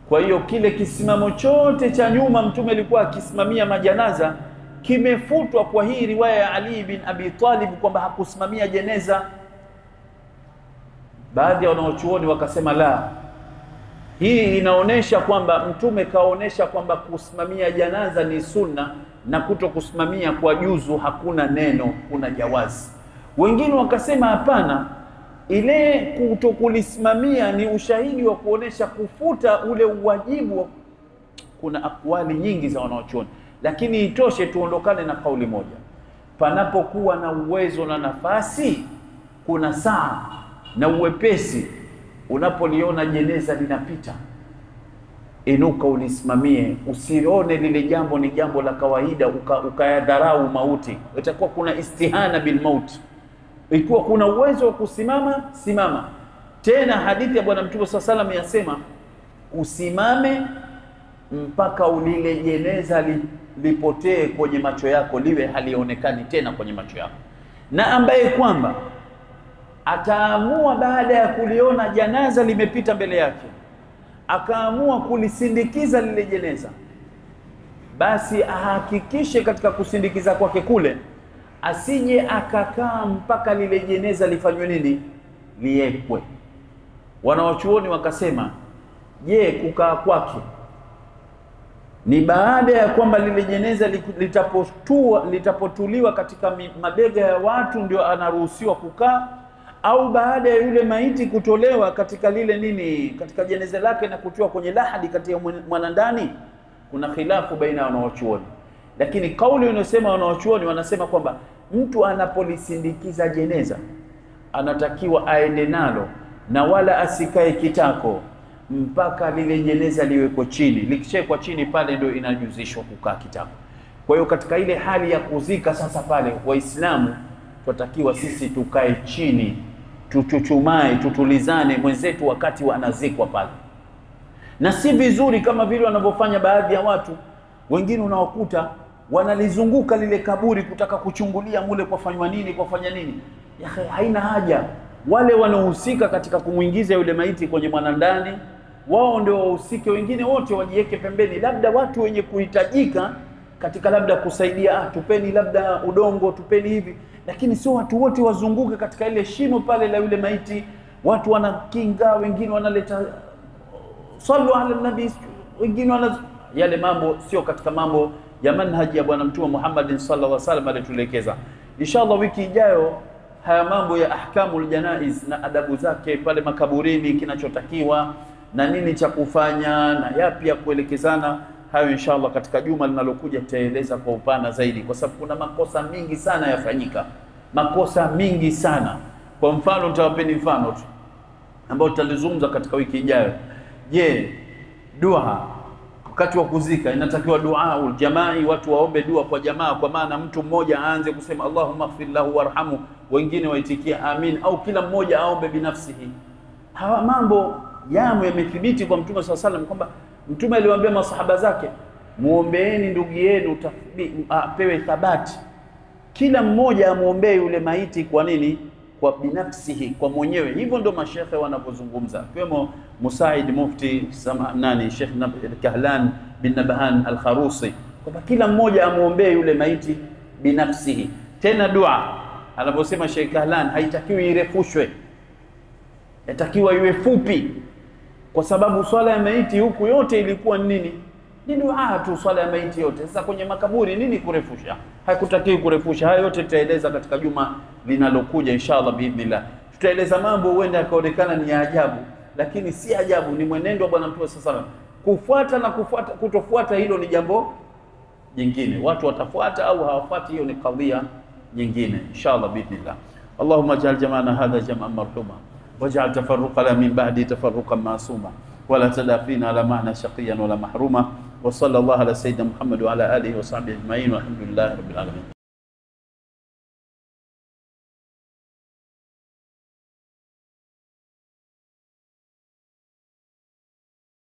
kwa hiyo kile kisimamo chote cha nyuma Mtume alikuwa akisimamia majanaza kimefutwa kwa hii riwaya ya Ali bin Abi Talib kwamba hakusimamia jeneza. Baadhi ya wanaochuoni wakasema la, hii inaonesha kwamba Mtume kaonesha kwamba kusimamia janaza ni sunna na kuto kusimamia kwa juzu hakuna neno, kuna jawazi. Wengine wakasema hapana, ile kutokulisimamia ni ushahidi wa kuonesha kufuta ule uwajibu. Kuna akwali nyingi za wanaochuoni, lakini itoshe tuondokane na kauli moja. Panapokuwa na uwezo na nafasi, kuna saa na uwepesi, unapoliona jeneza linapita, inuka ulisimamie. Usione lile jambo ni jambo la kawaida ukayadharau mauti. Itakuwa kuna istihana bil mauti. Ikiwa kuna uwezo wa kusimama, simama. Tena hadithi ya Bwana Mtume SAW yasema usimame mpaka ulile jeneza lipotee kwenye macho yako, liwe halionekani tena kwenye macho yako. Na ambaye kwamba ataamua baada ya kuliona janaza limepita mbele yake, akaamua kulisindikiza lile jeneza, basi ahakikishe katika kusindikiza kwake kule asije akakaa mpaka lile jeneza lifanywe nini, liekwe. Wanawachuoni wakasema, je, kukaa kwake ni baada ya kwamba lile jeneza litapotuliwa katika mabega ya watu ndio anaruhusiwa kukaa, au baada ya yule maiti kutolewa katika lile nini, katika jeneza lake na kutiwa kwenye lahadi kati ya mwanandani? Kuna khilafu baina ya wanawachuoni, lakini kauli inayosema wanawachuoni wanasema kwamba mtu anapolisindikiza jeneza anatakiwa aende nalo na wala asikae kitako mpaka lile jeneza liweko chini. Likishekwa chini pale ndio inajuzishwa kukaa kitako. Kwa hiyo katika ile hali ya kuzika sasa pale, Waislamu tunatakiwa sisi tukae chini, tuchuchumae, tutulizane mwenzetu wakati wanazikwa pale. Na si vizuri kama vile wanavyofanya baadhi ya watu wengine, unawakuta wanalizunguka lile kaburi kutaka kuchungulia mule kwa fanywa nini, kwa fanya nini. Ya haina haja. Wale wanaohusika katika kumuingiza yule maiti kwenye mwanandani, wao ndio wahusike, wengine wote wajiweke pembeni. Labda watu wenye kuhitajika katika labda kusaidia, tupeni labda udongo, tupeni hivi, lakini sio watu wote wazunguke katika ile shimo pale la yule maiti. Watu wanakinga, wengine wanaleta sallu ala nabii, wengine yale mambo sio katika mambo ya manhaji ya Bwana Mtume Muhammad sallallahu alaihi wasallam alituelekeza. Inshallah wiki ijayo haya mambo ya ahkamul janaiz na adabu zake pale makaburini, kinachotakiwa na nini cha kufanya na yapi ya kuelekezana, hayo inshallah katika juma linalokuja tutaeleza kwa upana zaidi, kwa sababu kuna makosa mingi sana yafanyika, makosa mingi sana. Kwa mfano nitawapeni mfano tu ambao tutalizungumza katika wiki ijayo. Je, dua wakati wa kuzika inatakiwa dua jamai, watu waombe dua kwa jamaa, kwa maana mtu mmoja aanze kusema Allahumma ighfir lahu warhamhu, wengine waitikia amin, au kila mmoja aombe binafsihi? Hawa mambo yamethibiti kwa Mtume sallallahu alaihi wasallam kwamba Mtume aliwaambia masahaba zake, muombeeni ndugu yenu apewe thabati. Kila mmoja amuombee yule maiti kwa nini? Kwa binafsihi, kwa mwenyewe. Hivyo ndo mashekhe wanapozungumza, kiwemo Musaid Mufti Sheikh Kahlan bin Nabhan al-Kharusi, kwamba kila mmoja amuombee yule maiti binafsihi. Tena dua anaposema Sheikh Kahlan haitakiwi irefushwe, inatakiwa iwe fupi, kwa sababu swala ya maiti huku yote ilikuwa nini? Ni dua tu, swala ya maiti yote. Sasa kwenye makaburi nini kurefusha? Haikutakiwi kurefusha. Haya yote tutaeleza katika juma linalokuja inshallah biidhnillah. Tutaeleza mambo huenda yakaonekana ni ya ajabu, lakini si ajabu, ni mwenendo wa Bwana Mtume sallallahu alaihi wasallam. Kufuata na kutofuata hilo ni jambo jingine. Watu watafuata au hawafuati, hiyo ni kadhia nyingine inshallah biidhnillah. Allahumma ij'al jama'ana hadha jam'an marhuma waj'al tafarruqana min ba'di tafarruqan ma'suma wala tadafina ala ma'na shaqiyan wala mahruma. wa sallallahu ala sayyidina Muhammad wa ala alihi wa sahbihi ajma'in walhamdulillahi rabbil alamin.